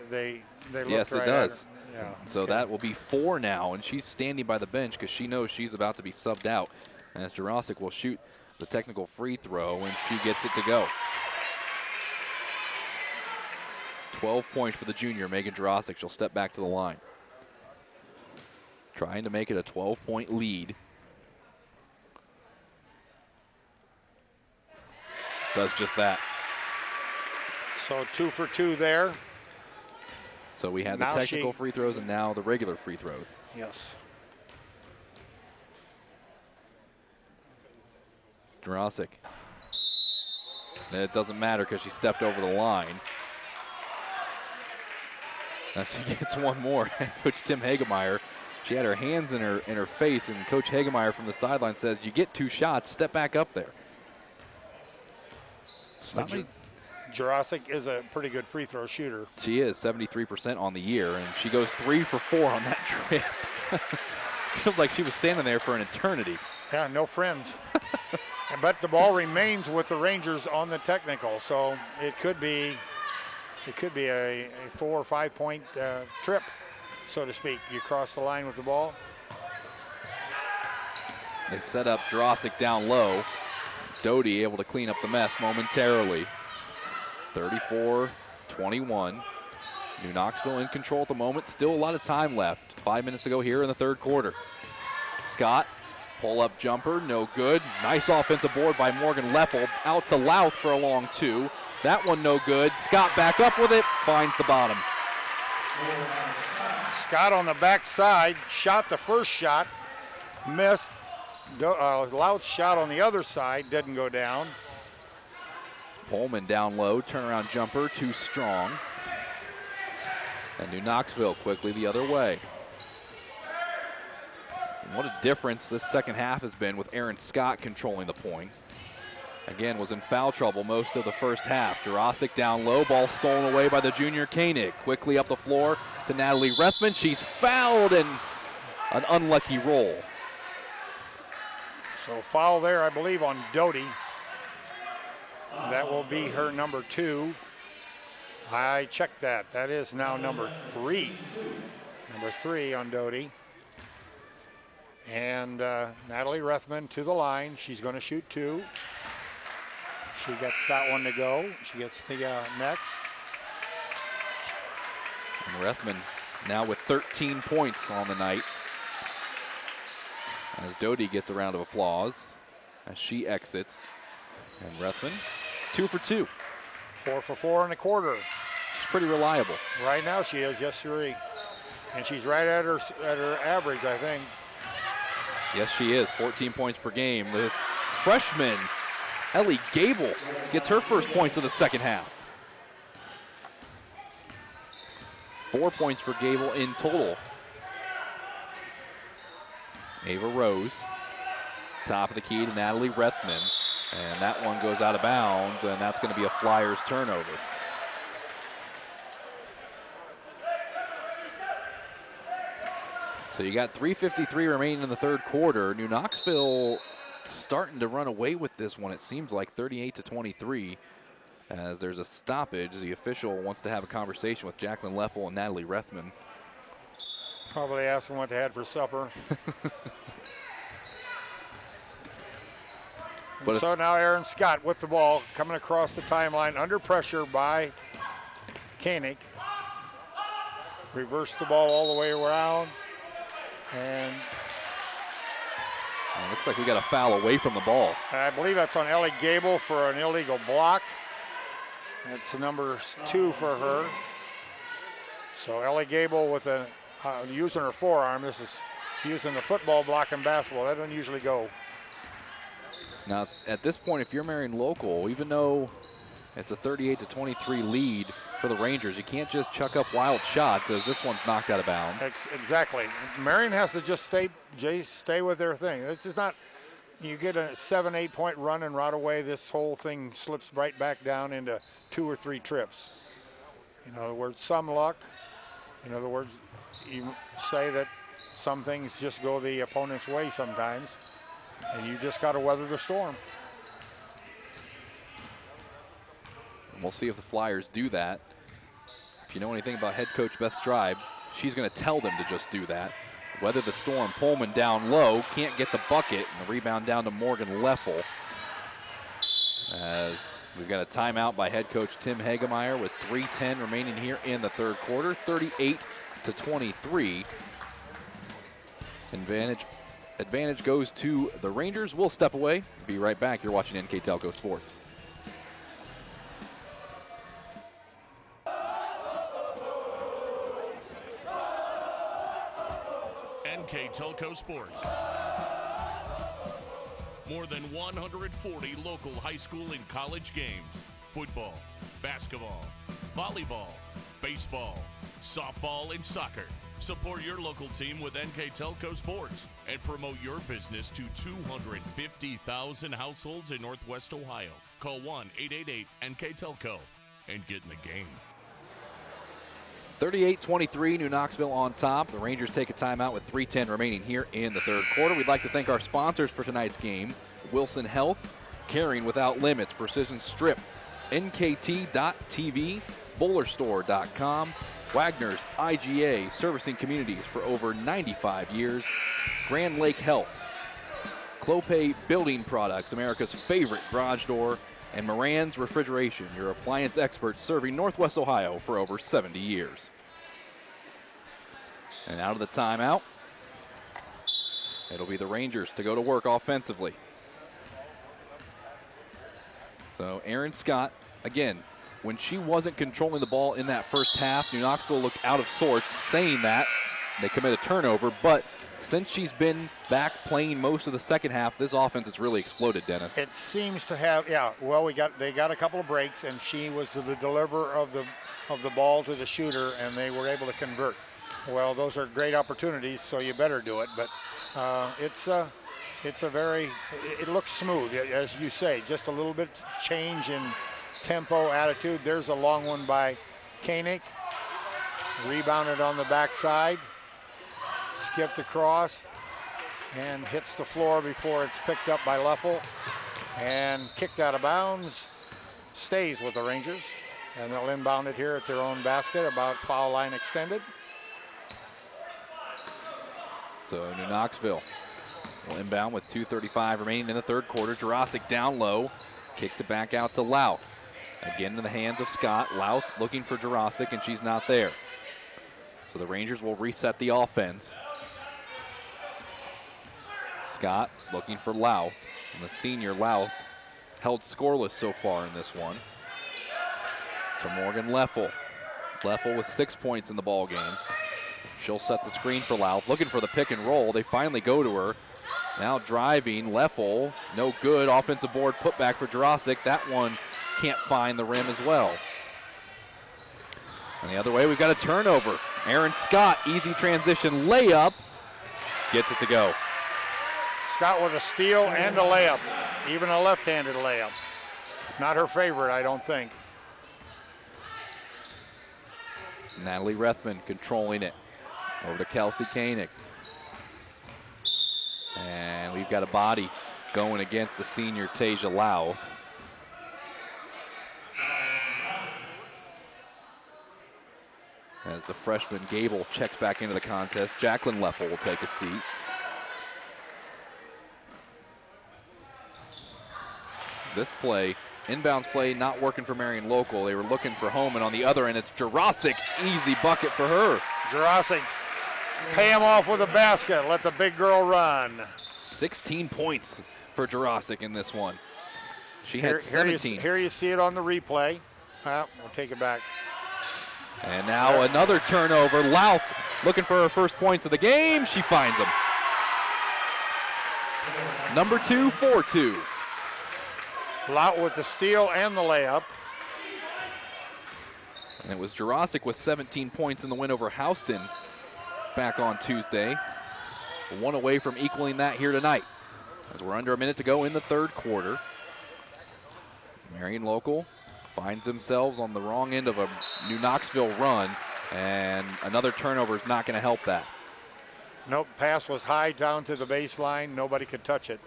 looked yes, right it does. At her. Yeah, so okay. that will be 4 now, and she's standing by the bench because she knows she's about to be subbed out. As Jurasic will shoot the technical free throw, and she gets it to go. 12 points for the junior, Megan Jurasic. She'll step back to the line. Trying to make it a 12-point lead. Does just that. So 2 for 2 there. So we had the technical free throws and now the regular free throws. Yes. Jurasic. It doesn't matter because she stepped over the line. Now she gets one more. Coach Tim Hagemeyer, she had her hands in her face, and Coach Hagemeyer from the sideline says, you get 2 shots, step back up there. Jurasic is a pretty good free throw shooter. She is 73% on the year, and she goes 3 for 4 on that trip. Feels like she was standing there for an eternity. Yeah, no friends. But the ball remains with the Rangers on the technical, so it could be a 4 or 5 point trip, so to speak. You cross the line with the ball. They set up Jurasic down low. Doty able to clean up the mess momentarily. 34-21. New Knoxville in control at the moment. Still a lot of time left. 5 minutes to go here in the third quarter. Scott, pull-up jumper, no good. Nice offensive board by Morgan Leffel. Out to Louth for a long 2. That one no good. Scott back up with it, finds the bottom. Scott on the backside, shot the first shot, missed. Louth's shot on the other side didn't go down. Pullman down low, turnaround jumper, too strong. And New Knoxville quickly the other way. And what a difference this second half has been with Aaron Scott controlling the point. Again, was in foul trouble most of the first half. Jurasic down low, ball stolen away by the junior Koenig. Quickly up the floor to Natalie Rethman. She's fouled and an unlucky roll. So foul there, I believe, on Doty. That will be her number 2. I checked that. That is now number 3. Number 3 on Doty. And Natalie Rethman to the line. She's going to shoot 2. She gets that one to go. She gets the next. And Rethman now with 13 points on the night. As Doty gets a round of applause as she exits. And Rethman, 2 for 2. 4 for 4 in the quarter. She's pretty reliable. Right now she is, yes, sirree. And she's right at her average, I think. Yes, she is. 14 points per game. The freshman, Ellie Gable, gets her first points of the second half. 4 points for Gable in total. Ava Rose, top of the key to Natalie Rethman. And that one goes out of bounds, and that's going to be a Flyers turnover. So you got 3:53 remaining in the third quarter. New Knoxville starting to run away with this one, it seems like, 38-23. As there's a stoppage, the official wants to have a conversation with Jacqueline Leffel and Natalie Rethman. Probably asking what they had for supper. So now Aaron Scott with the ball coming across the timeline under pressure by Koenig. Reverse the ball all the way around. And it looks like we got a foul away from the ball. I believe that's on Ellie Gable for an illegal block. That's number 2 for her. So Ellie Gable with using her forearm. This is using the football block in basketball. That doesn't usually go. Now, at this point, if you're Marion local, even though it's a 38-23 lead for the Rangers, you can't just chuck up wild shots as this one's knocked out of bounds. Exactly. Marion has to just stay with their thing. This is not, you get a 7-8 point run and right away, this whole thing slips right back down into 2 or 3 trips. In other words, some luck. In other words, you say that some things just go the opponent's way sometimes. And you just got to weather the storm. And we'll see if the Flyers do that. If you know anything about head coach Beth Stribe, she's going to tell them to just do that. Weather the storm. Pullman down low, can't get the bucket, and the rebound down to Morgan Leffel. As we've got a timeout by head coach Tim Hagemeyer with 3:10 remaining here in the third quarter. 38-23. Advantage goes to the Rangers. We'll step away. Be right back. You're watching NKTelco Sports. NKTelco Sports. More than 140 local high school and college games. Football, basketball, volleyball, baseball, softball, and soccer. Support your local team with NKTelco Sports and promote your business to 250,000 households in Northwest Ohio. Call 1-888-NKTelco and get in the game. 38-23, New Knoxville on top. The Rangers take a timeout with 3:10 remaining here in the third quarter. We'd like to thank our sponsors for tonight's game: Wilson Health, Caring Without Limits, Precision Strip, NKT.TV, BowlerStore.com, Wagner's IGA, servicing communities for over 95 years, Grand Lake Health, Clopay Building Products, America's favorite garage door, and Moran's Refrigeration, your appliance experts serving Northwest Ohio for over 70 years. And out of the timeout, it'll be the Rangers to go to work offensively. So Aaron Scott, again, when she wasn't controlling the ball in that first half, New Knoxville looked out of sorts. Saying that, they commit a turnover, but since she's been back playing most of the second half, this offense has really exploded, Dennis. It seems to have, well, they got a couple of breaks, and she was the deliverer of the ball to the shooter, and they were able to convert. Well, those are great opportunities, so you better do it. But it looks smooth, as you say, just a little bit change in tempo, attitude. There's a long one by Koenig. Rebounded on the backside. Skipped across and hits the floor before it's picked up by Leffel and kicked out of bounds. Stays with the Rangers, and they'll inbound it here at their own basket, about foul line extended. So New Knoxville will inbound with 2:35 remaining in the third quarter. Jurasic down low, kicks it back out to Louth. Again in the hands of Scott. Louth looking for Jurasic, and she's not there. So the Rangers will reset the offense. Scott looking for Louth, and the senior Louth held scoreless so far in this one. To Morgan Leffel. Leffel with 6 points in the ball game. She'll set the screen for Louth, looking for the pick and roll. They finally go to her. Now driving, Leffel, no good. Offensive board put back for Jurasic. That one can't find the rim as well. And the other way, we've got a turnover. Aaron Scott, easy transition layup, gets it to go. Scott with a steal and a layup, even a left-handed layup. Not her favorite, I don't think. Natalie Rethman controlling it. Over to Kelsey Koenig. And we've got a body going against the senior Tasia Louth. As the freshman Gable checks back into the contest, Jacqueline Leffel will take a seat. This play, inbounds play, not working for Marion Local. They were looking for home, and on the other end, it's Jurasic. Easy bucket for her. Jurasic, pay him off with a basket. Let the big girl run. 16 points for Jurasic in this one. She had 17. Here you see it on the replay. We'll take it back. And now another turnover. Louth looking for her first points of the game. She finds them. Number 2, 4-2. Louth with the steal and the layup. And it was Jurasic with 17 points in the win over Houston back on Tuesday. One away from equaling that here tonight. As we're under a minute to go in the third quarter. Marion Local finds themselves on the wrong end of a New Knoxville run, and another turnover is not going to help that. Nope, pass was high down to the baseline. Nobody could touch it.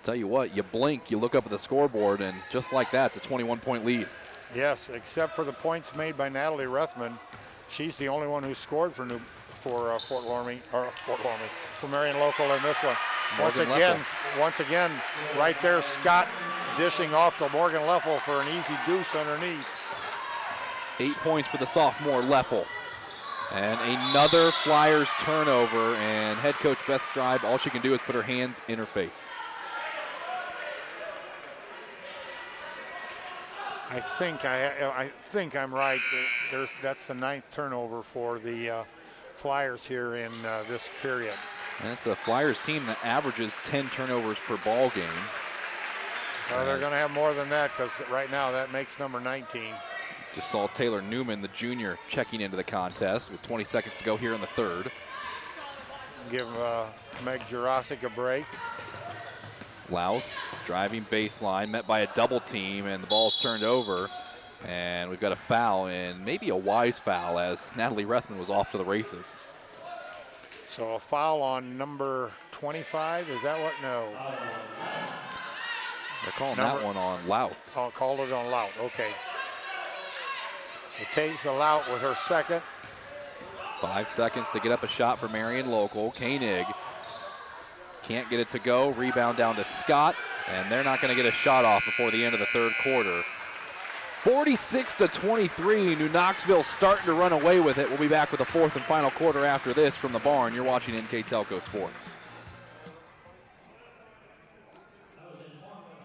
Tell you what, you blink, you look up at the scoreboard, and just like that, it's a 21-point lead. Yes, except for the points made by Natalie Rethman. She's the only one who scored for Marion Local in this one. Once again, right there, Scott dishing off to Morgan Leffel for an easy deuce underneath. 8 points for the sophomore Leffel. And another Flyers turnover, and head coach Beth Stribe, all she can do is put her hands in her face. I think I'm right. That's the 9th turnover for the Flyers here in this period. And it's a Flyers team that averages 10 turnovers per ball game. They're going to have more than that, because right now that makes number 19. Just saw Taylor Newman, the junior, checking into the contest with 20 seconds to go here in the third. Give Meg Jurasic a break. Louth driving baseline, met by a double team, and the ball's turned over. And we've got a foul, and maybe a wise foul, as Natalie Rethman was off to the races. So a foul on number 25, is that what? No. They're calling that one on Louth. Oh, called it on Louth, okay. So takes a Louth with her second. 5 seconds to get up a shot for Marion local. Koenig can't get it to go. Rebound down to Scott, and they're not going to get a shot off before the end of the third quarter. 46-23, New Knoxville starting to run away with it. We'll be back with the fourth and final quarter after this from the barn. You're watching NKTelco Sports.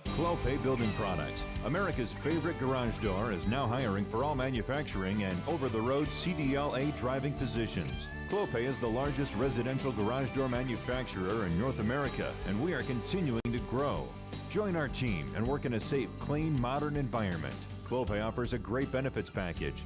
Clopay Building Products, America's favorite garage door, is now hiring for all manufacturing and over-the-road CDLA driving positions. Clopay is the largest residential garage door manufacturer in North America, and we are continuing to grow. Join our team and work in a safe, clean, modern environment. Clopay offers a great benefits package,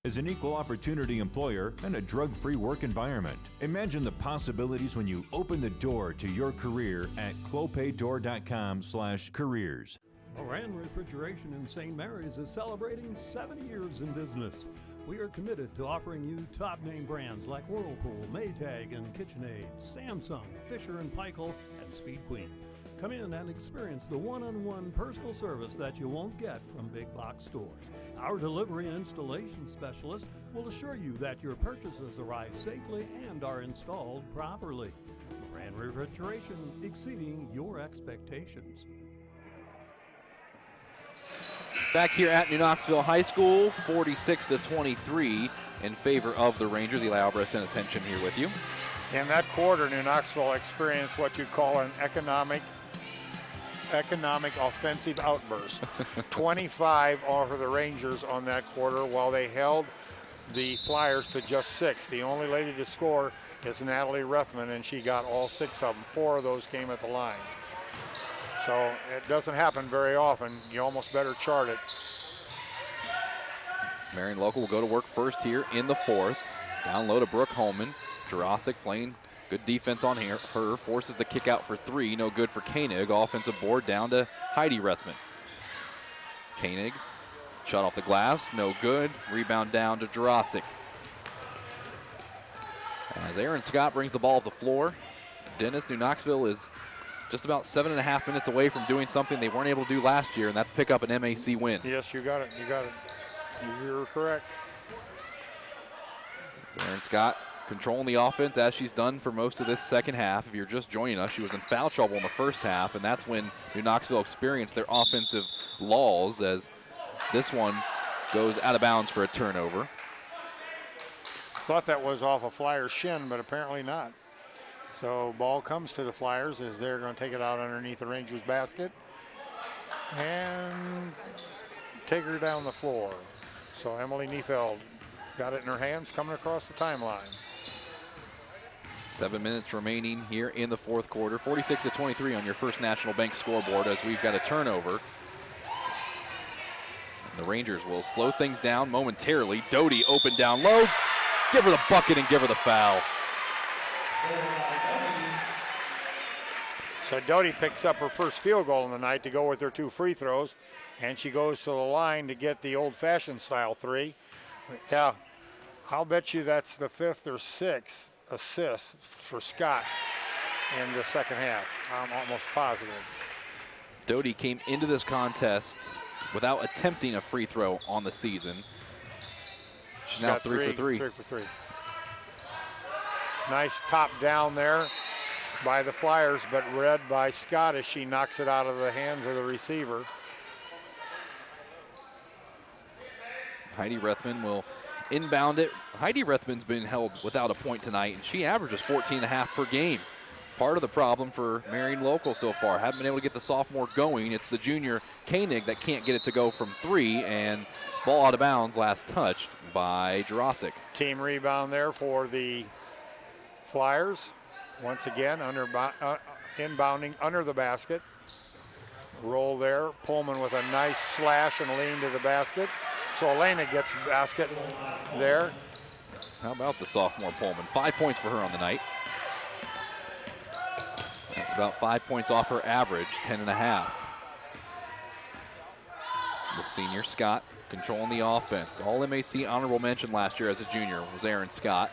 is an equal opportunity employer, and a drug-free work environment. Imagine the possibilities when you open the door to your career at clopaydoor.com/careers. Moran Refrigeration in St. Mary's is celebrating 70 years in business. We are committed to offering you top name brands like Whirlpool, Maytag, and KitchenAid, Samsung, Fisher & Paykel, and Speed Queen. Come in and experience the one-on-one personal service that you won't get from big box stores. Our delivery and installation specialist will assure you that your purchases arrive safely and are installed properly. Moran Refrigeration, exceeding your expectations. Back here at New Knoxville High School, 46-23 in favor of the Rangers. Eli Albrecht and attention here with you. In that quarter, New Knoxville experienced what you call an economic offensive outburst. 25 over the Rangers on that quarter, while they held the Flyers to just 6. The only lady to score is Natalie Rethman, and she got all 6 of them. 4 of those came at the line. So it doesn't happen very often. You almost better chart it. Marion local will go to work first here in the fourth. Down low to Brooke Holman. Jurasic playing good defense on her, forces the kick out for 3, no good for Koenig. Offensive board down to Heidi Rethman. Koenig, shot off the glass, no good. Rebound down to Jurasic. As Aaron Scott brings the ball up the floor, Dennis, New Knoxville is just about 7.5 minutes away from doing something they weren't able to do last year, and that's pick up an MAC win. Yes, you got it, You're correct. Aaron Scott controlling the offense as she's done for most of this second half. If you're just joining us, she was in foul trouble in the first half, and that's when New Knoxville experienced their offensive lulls, as this one goes out of bounds for a turnover. Thought that was off a Flyers shin, but apparently not. So ball comes to the Flyers as they're going to take it out underneath the Rangers basket and take her down the floor. So Emily Neufeld got it in her hands coming across the timeline. 7 minutes remaining here in the fourth quarter. 46-23 on your First National Bank scoreboard as we've got a turnover. And the Rangers will slow things down momentarily. Doty open down low. Give her the bucket and give her the foul. So Doty picks up her first field goal in the night to go with her 2 free throws, and she goes to the line to get the old-fashioned style 3. Yeah, I'll bet you that's the 5th or 6th assist for Scott in the second half. I'm almost positive. Doty came into this contest without attempting a free throw on the season. She's now 3 for 3. 3 for 3. Nice top down there by the Flyers, but read by Scott as she knocks it out of the hands of the receiver. Heidi Rethman will inbound it. Heidi Rethman's been held without a point tonight, and she averages 14.5 per game. Part of the problem for Marion local so far, haven't been able to get the sophomore going. It's the junior Koenig that can't get it to go from 3, and ball out of bounds, last touched by Jurasic. Team rebound there for the Flyers. Once again, inbounding under the basket. Roll there. Pullman with a nice slash and lean to the basket. So Elena gets a basket there. How about the sophomore Pullman? 5 points for her on the night. That's about 5 points off her average, 10.5. The senior Scott controlling the offense. All MAC honorable mention last year as a junior was Aaron Scott.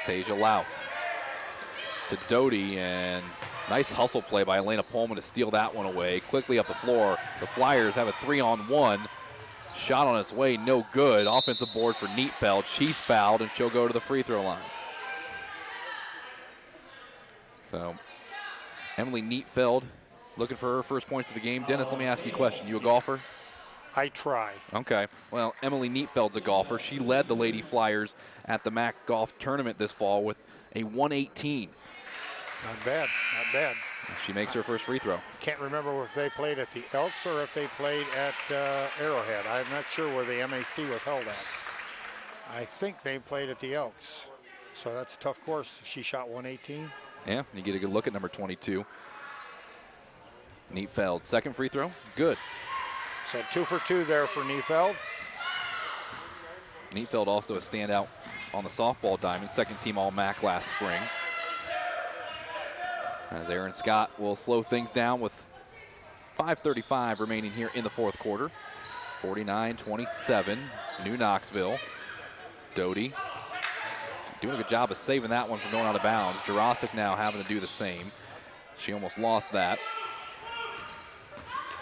Tasia Lau to Doty, and nice hustle play by Elena Pullman to steal that one away. Quickly up the floor, the Flyers have a 3-on-1. Shot on its way, no good. Offensive board for Neatfeld. She's fouled, and she'll go to the free throw line. So, Emily Neatfeld looking for her first points of the game. Dennis, let me ask you a question. You a golfer? I try. Okay. Well, Emily Neatfeld's a golfer. She led the Lady Flyers at the MAC Golf Tournament this fall with a 118. Not bad, not bad. She makes her first free throw. Can't remember if they played at the Elks or if they played at Arrowhead. I'm not sure where the MAC was held at. I think they played at the Elks. So that's a tough course. She shot 118. Yeah, you get a good look at number 22. Neatfeld, second free throw, good. So 2 for 2 there for Neatfeld. Neatfeld also a standout on the softball diamond, second team All-MAC last spring. As Aaron Scott will slow things down with 5:35 remaining here in the fourth quarter. 49-27, New Knoxville. Doty doing a good job of saving that one from going out of bounds. Jurasic now having to do the same. She almost lost that.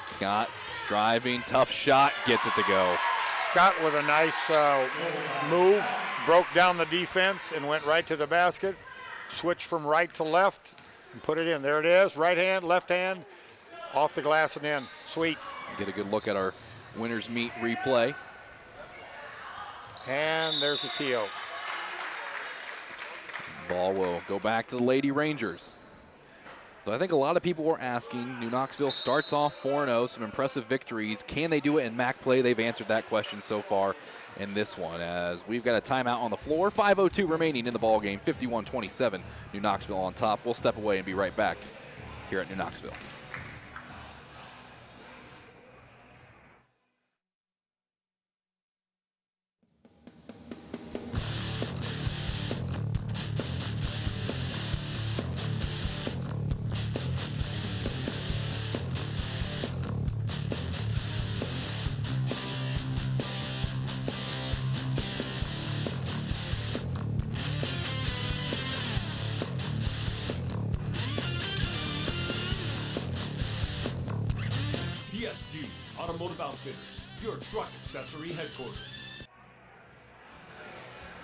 Scott driving, tough shot, gets it to go. Scott with a nice move, broke down the defense and went right to the basket. Switched from right to left and put it in. There it is, right hand, left hand, off the glass and in. Sweet. Get a good look at our winners meet replay. And there's a TO. Ball will go back to the Lady Rangers. So I think a lot of people were asking, New Knoxville starts off 4-0, some impressive victories. Can they do it in MAC play? They've answered that question so far in this one, as we've got a timeout on the floor. 5:02 remaining in the ball game, 51-27. New Knoxville on top. We'll step away and be right back here at New Knoxville. PSG Automotive Outfitters, your truck accessory headquarters.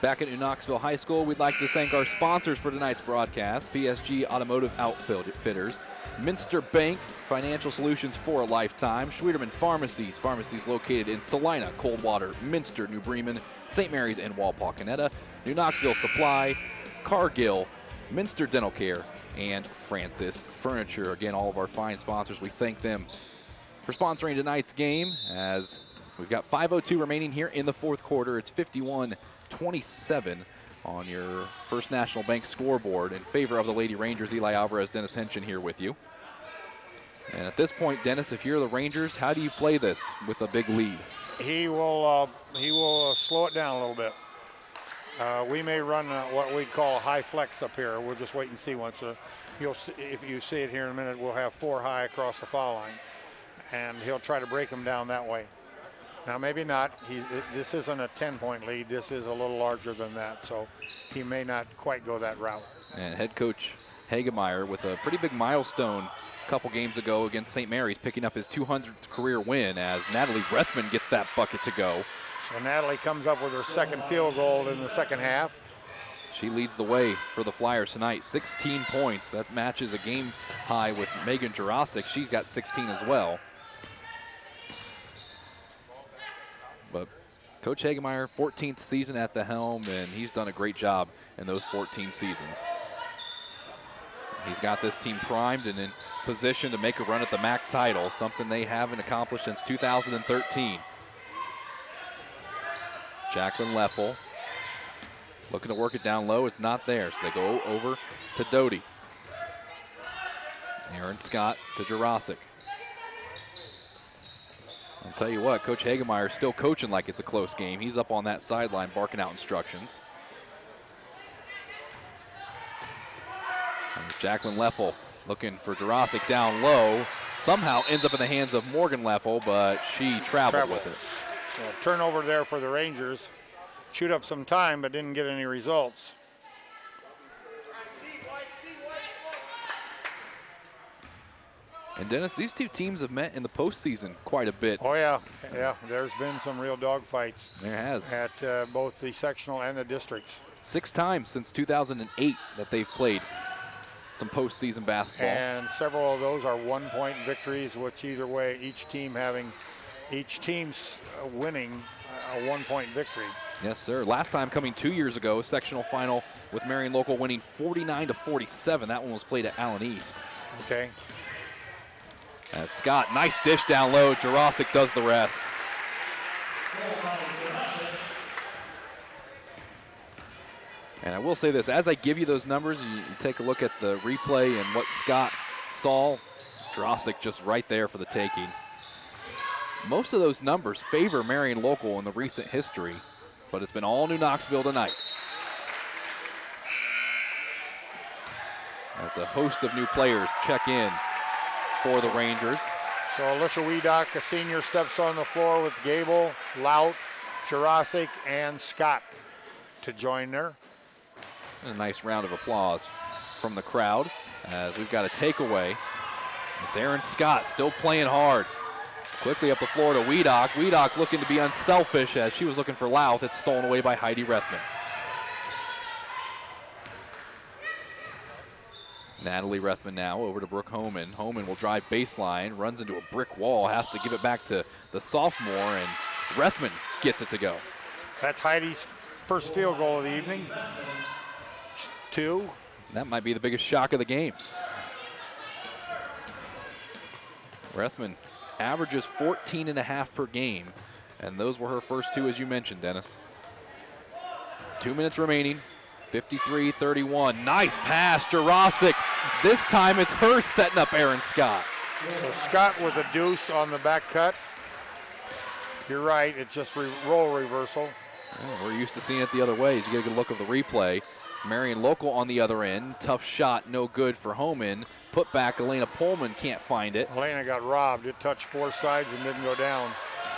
Back at New Knoxville High School, we'd like to thank our sponsors for tonight's broadcast, PSG Automotive Outfitters, Minster Bank, financial solutions for a lifetime, Schwederman Pharmacies located in Salina, Coldwater, Minster, New Bremen, St. Mary's, and Walpaw-Canetta, New Knoxville Supply, Cargill, Minster Dental Care, and Francis Furniture. Again, all of our fine sponsors, we thank them for sponsoring tonight's game, as we've got 5:02 remaining here in the fourth quarter. It's 51-27 on your First National Bank scoreboard in favor of the Lady Rangers. Eli Alvarez, Dennis Henshin here with you. And at this point, Dennis, if you're the Rangers, how do you play this with a big lead? He will slow it down a little bit. We may run what we'd call a high flex up here. We'll just wait and see once. You'll see, if you see it here in a minute, we'll have 4 high across the foul line. And he'll try to break them down that way. Now, maybe not. This isn't a 10-point lead. This is a little larger than that, so he may not quite go that route. And head coach Hagemeyer with a pretty big milestone a couple games ago against St. Mary's, picking up his 200th career win as Natalie Brethman gets that bucket to go. So Natalie comes up with her second field goal in the second half. She leads the way for the Flyers tonight, 16 points. That matches a game high with Megan Jurasic. She's got 16 as well. But Coach Hagemeyer, 14th season at the helm, and he's done a great job in those 14 seasons. He's got this team primed and in position to make a run at the MAC title, something they haven't accomplished since 2013. Jacqueline Leffel looking to work it down low. It's not there, so they go over to Doty. Aaron Scott to Jurasic. On Tell you what, Coach Hagemeyer is still coaching like it's a close game. He's up on that sideline barking out instructions. And Jacqueline Leffel looking for Jurasic down low. Somehow ends up in the hands of Morgan Leffel, but she traveled with it. So turnover there for the Rangers. Chewed up some time, but didn't get any results. And Dennis, these two teams have met in the postseason quite a bit. Oh yeah, yeah. There's been some real dogfights. There has. At both the sectional and the districts. 6 times since 2008 that they've played some postseason basketball. And several of those are 1-point victories, which either way, each team's winning a 1-point victory. Yes, sir. Last time coming 2 years ago, sectional final with Marion Local winning 49-47. That one was played at Allen East. Okay. Scott, nice dish down low. Jurasic does the rest. And I will say this, as I give you those numbers, you take a look at the replay and what Scott saw. Jurasic just right there for the taking. Most of those numbers favor Marion Local in the recent history, but it's been all New Knoxville tonight. As a host of new players check in for the Rangers. So Alicia Wiedock, a senior, steps on the floor with Gable, Lout, Jurasic, and Scott to join her. A nice round of applause from the crowd as we've got a takeaway. It's Aaron Scott still playing hard. Quickly up the floor to Wiedock. Wiedock looking to be unselfish as she was looking for Louth. It's stolen away by Heidi Rethman. Natalie Rethman now over to Brooke Homan. Homan will drive baseline, runs into a brick wall, has to give it back to the sophomore, and Rethman gets it to go. That's Heidi's first field goal of the evening. 2. That might be the biggest shock of the game. Rethman averages 14.5 per game, and those were her first 2, as you mentioned, Dennis. 2 minutes remaining, 53-31. Nice pass, Jurasic. This time it's her setting up Aaron Scott. So Scott with a deuce on the back cut. You're right, it's just role reversal. Yeah, we're used to seeing it the other way. As you get a good look of the replay. Marion Local on the other end. Tough shot, no good for Homan. Put back, Elena Pullman can't find it. Elena got robbed. It touched 4 sides and didn't go down.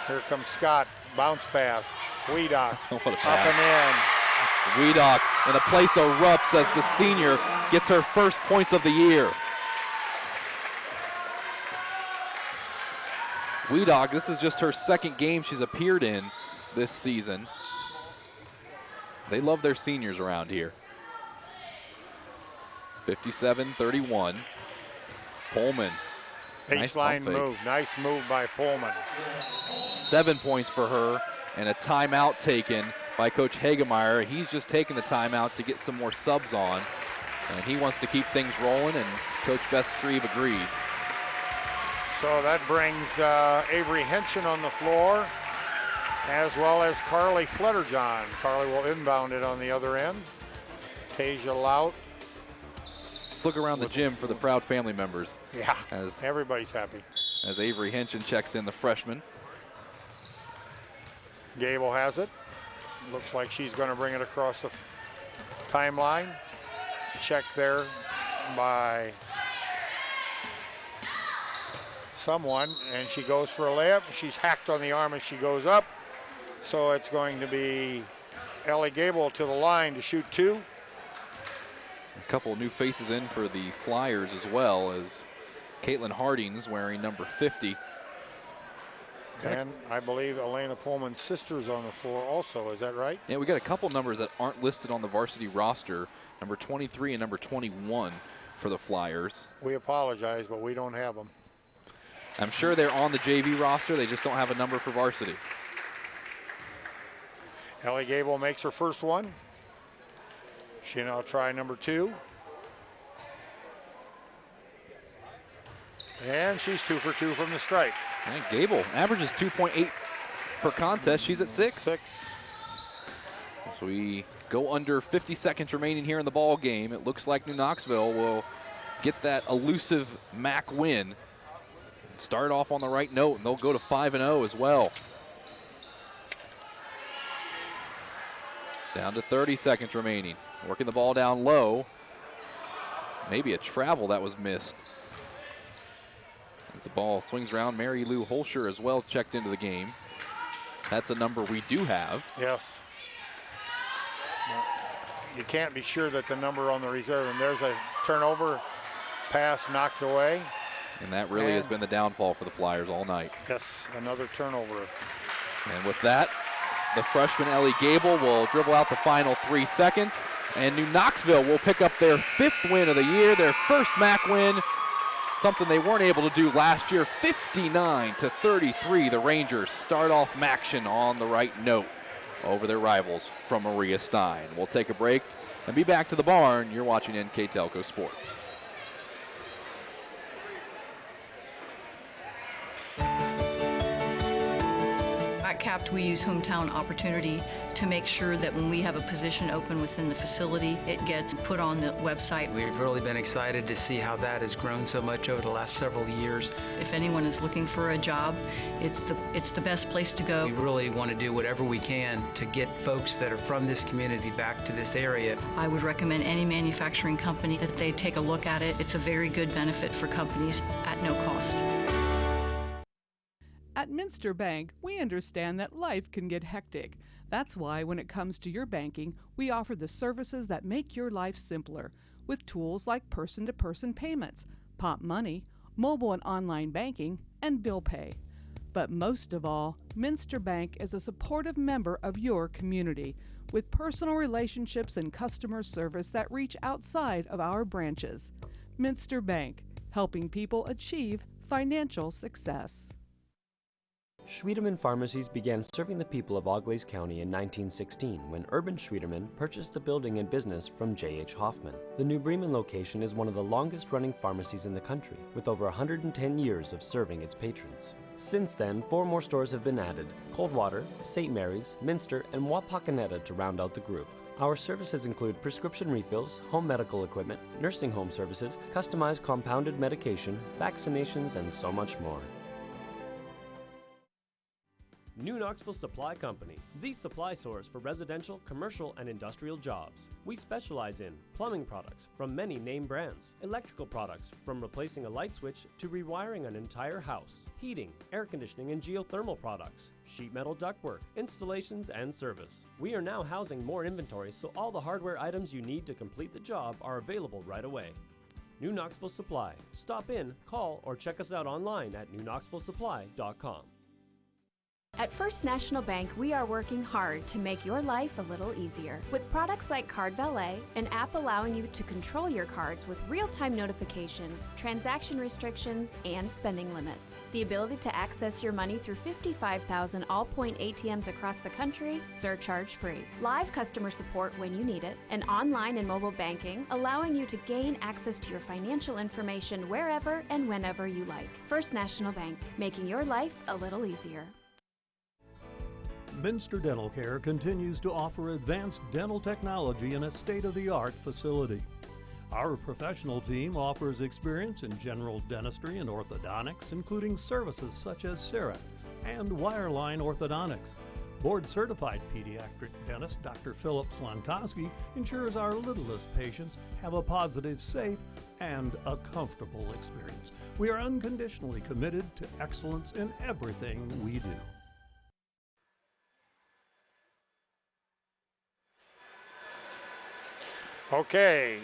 Here comes Scott. Bounce pass. Wiedock What a up pass. and in. Wiedock, and the place erupts as the senior gets her first points of the year. Wiedock, this is just her second game she's appeared in this season. They love their seniors around here. 57-31. Pullman. Baseline move. Nice move by Pullman. 7 points for her, and a timeout taken by Coach Hagemeyer. He's just taking the timeout to get some more subs on, and he wants to keep things rolling, and Coach Beth Strebe agrees. So that brings Avery Henshin on the floor, as well as Carly Flutterjohn. Carly will inbound it on the other end. Tasia Lout. Let's look around the gym for the proud family members. Yeah, as everybody's happy. As Avery Henshin checks in, the freshman. Gable has it. Looks like she's going to bring it across the timeline. Check there by someone, and she goes for a layup. She's hacked on the arm as she goes up. So it's going to be Ellie Gable to the line to shoot 2. A couple new faces in for the Flyers as well, as Caitlin Harding's wearing number 50. And I believe Elena Pullman's sister's on the floor also, is that right? Yeah, we got a couple numbers that aren't listed on the varsity roster, number 23 and number 21 for the Flyers. We apologize, but we don't have them. I'm sure they're on the JV roster, they just don't have a number for varsity. Ellie Gable makes her first one. She'll now try number 2. And she's 2 for 2 from the stripe. And Gable averages 2.8 per contest. She's at 6. 6. So we go under 50 seconds remaining here in the ball game. It looks like New Knoxville will get that elusive MAC win start off on the right note, and they'll go to 5-0 as well. Down to 30 seconds remaining. Working the ball down low. Maybe a travel that was missed. As the ball swings around, Mary Lou Holscher as well checked into the game. That's a number we do have. Yes. You can't be sure that the number on the reserve, and there's a turnover, pass knocked away. And that really has been the downfall for the Flyers all night. Yes, another turnover. And with that, the freshman Ellie Gable will dribble out the final 3 seconds, and New Knoxville will pick up their 5th win of the year, their first MAC win, something they weren't able to do last year. 59-33, the Rangers start off MACtion on the right note over their rivals from Maria Stein. We'll take a break and be back to the barn. You're watching NKTelco Sports. At CAPT, we use hometown opportunity to make sure that when we have a position open within the facility, it gets put on the website. We've really been excited to see how that has grown so much over the last several years. If anyone is looking for a job, it's the best place to go. We really want to do whatever we can to get folks that are from this community back to this area. I would recommend any manufacturing company that they take a look at it. It's a very good benefit for companies at no cost. At Minster Bank, we understand that life can get hectic. That's why when it comes to your banking, we offer the services that make your life simpler with tools like person-to-person payments, Pop Money, mobile and online banking, and bill pay. But most of all, Minster Bank is a supportive member of your community with personal relationships and customer service that reach outside of our branches. Minster Bank, helping people achieve financial success. Schwiedemann Pharmacies began serving the people of Auglaize County in 1916 when Urban Schwiedemann purchased the building and business from J.H. Hoffman. The New Bremen location is one of the longest-running pharmacies in the country, with over 110 years of serving its patrons. Since then, 4 more stores have been added: Coldwater, St. Mary's, Minster, and Wapakoneta to round out the group. Our services include prescription refills, home medical equipment, nursing home services, customized compounded medication, vaccinations, and so much more. New Knoxville Supply Company, the supply source for residential, commercial, and industrial jobs. We specialize in plumbing products from many name brands, electrical products from replacing a light switch to rewiring an entire house, heating, air conditioning, and geothermal products, sheet metal ductwork, installations, and service. We are now housing more inventory, so all the hardware items you need to complete the job are available right away. New Knoxville Supply. Stop in, call, or check us out online at newknoxvillesupply.com. At First National Bank, we are working hard to make your life a little easier. With products like Card Valet, an app allowing you to control your cards with real-time notifications, transaction restrictions, and spending limits. The ability to access your money through 55,000 all-point ATMs across the country, surcharge-free. Live customer support when you need it, and online and mobile banking, allowing you to gain access to your financial information wherever and whenever you like. First National Bank, making your life a little easier. Minster Dental Care continues to offer advanced dental technology in a state-of-the-art facility. Our professional team offers experience in general dentistry and orthodontics, including services such as CERA and wireline orthodontics. Board-certified pediatric dentist Dr. Philip Slankowski ensures our littlest patients have a positive, safe, and a comfortable experience. We are unconditionally committed to excellence in everything we do. Okay,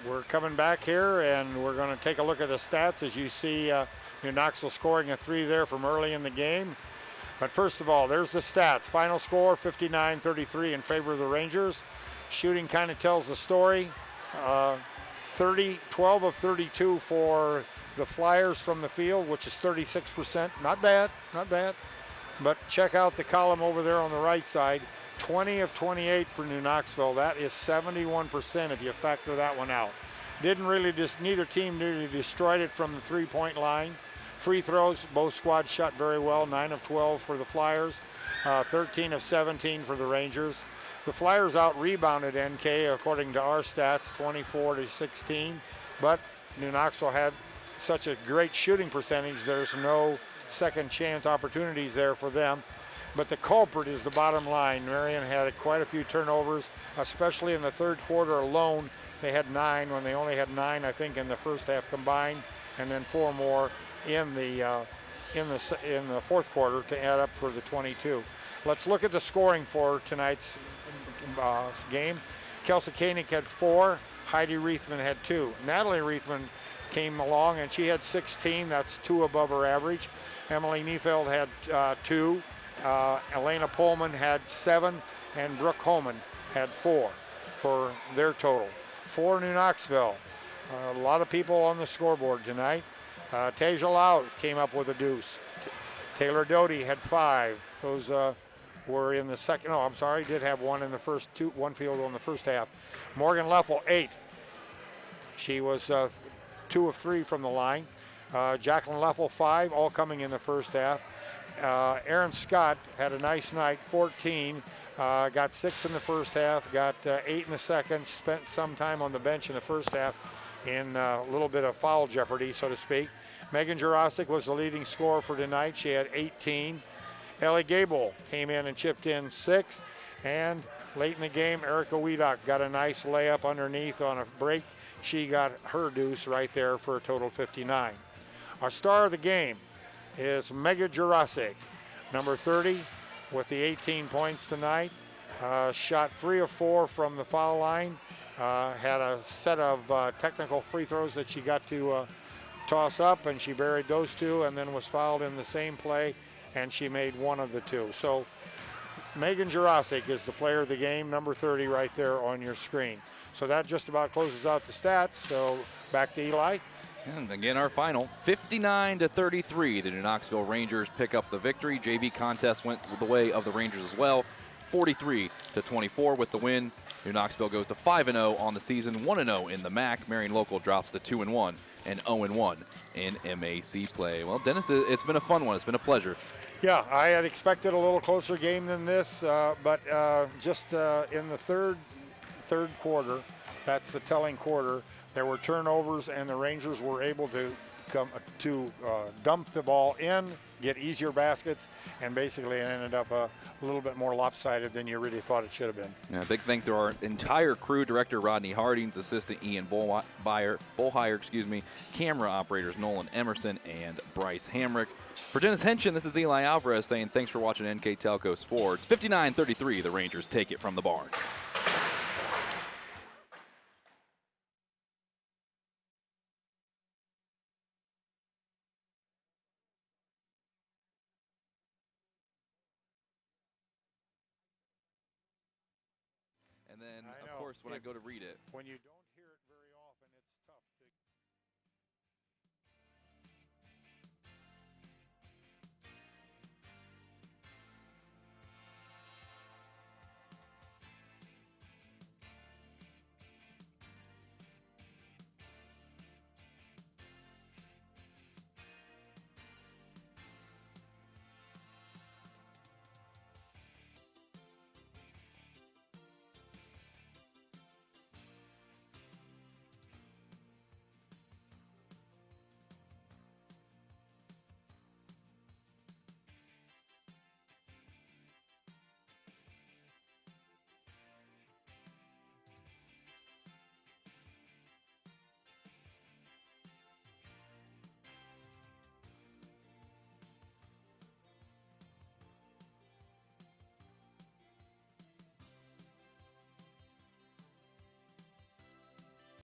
we're coming back here and we're going to take a look at the stats. As you see, New Knoxville scoring a 3 there from early in the game. But first of all, there's the stats. Final score, 59-33 in favor of the Rangers. Shooting kind of tells the story. 12 of 32 for the Flyers from the field, which is 36%. Not bad, not bad. But check out the column over there on the right side. 20 of 28 for New Knoxville. That is 71% if you factor that one out. Neither team really destroyed it from the three-point line. Free throws, both squads shot very well. 9 of 12 for the Flyers, 13 of 17 for the Rangers. The Flyers out-rebounded NK according to our stats, 24-16. But New Knoxville had such a great shooting percentage, there's no second chance opportunities there for them. But the culprit is the bottom line. Marion had quite a few turnovers, especially in the third quarter alone. They had 9 when they only had 9, I think, in the first half combined, and then 4 more in the fourth quarter to add up for the 22. Let's look at the scoring for tonight's game. Kelsey Koenig had 4. Heidi Reithman had 2. Natalie Reithman came along and she had 16. That's 2 above her average. Emily Niefeld had 2. Elena Pullman had 7, and Brooke Holman had 4 for their total. For New Knoxville, a lot of people on the scoreboard tonight. Tasia Lau came up with a deuce. Taylor Doty had 5. Those were in the second. No, I'm sorry, did have 1 in the first 2, 1 field goal in the first half. Morgan Leffel, 8. She was 2 of 3 from the line. Jacqueline Leffel, 5, all coming in the first half. Aaron Scott had a nice night, 14. Got 6 in the first half, got 8 in the second, spent some time on the bench in the first half in a little bit of foul jeopardy, so to speak. Megan Jurasic was the leading scorer for tonight. She had 18. Ellie Gable came in and chipped in 6. And late in the game, Erica Wiedock got a nice layup underneath on a break. She got her deuce right there for a total 59. Our star of the game is Megan Jurasic, number 30, with the 18 points tonight. Shot 3 of 4 from the foul line. Had a set of technical free throws that she got to toss up, and she buried those 2, and then was fouled in the same play, and she made 1 of the 2. So Megan Jurasic is the player of the game, number 30 right there on your screen. So that just about closes out the stats. So back to Eli. And again, our final, 59-33. The New Knoxville Rangers pick up the victory. JV contest went the way of the Rangers as well, 43-24 with the win. New Knoxville goes to 5-0 on the season, 1-0 in the MAC. Marion Local drops to 2-1 and 0-1 in MAC play. Well, Dennis, it's been a fun one. It's been a pleasure. Yeah, I had expected a little closer game than this, but just in the third quarter, that's the telling quarter, there were turnovers, and the Rangers were able to dump the ball in, get easier baskets, and basically it ended up a little bit more lopsided than you really thought it should have been. Yeah, big thank to our entire crew, director Rodney Hardings, assistant Ian Bullhire, camera operators Nolan Emerson and Bryce Hamrick. For Dennis Henshin, this is Eli Alvarez saying thanks for watching NKTelco Sports. 59-33, the Rangers take it from the barn. And then, of course, when I go to read it, when you don't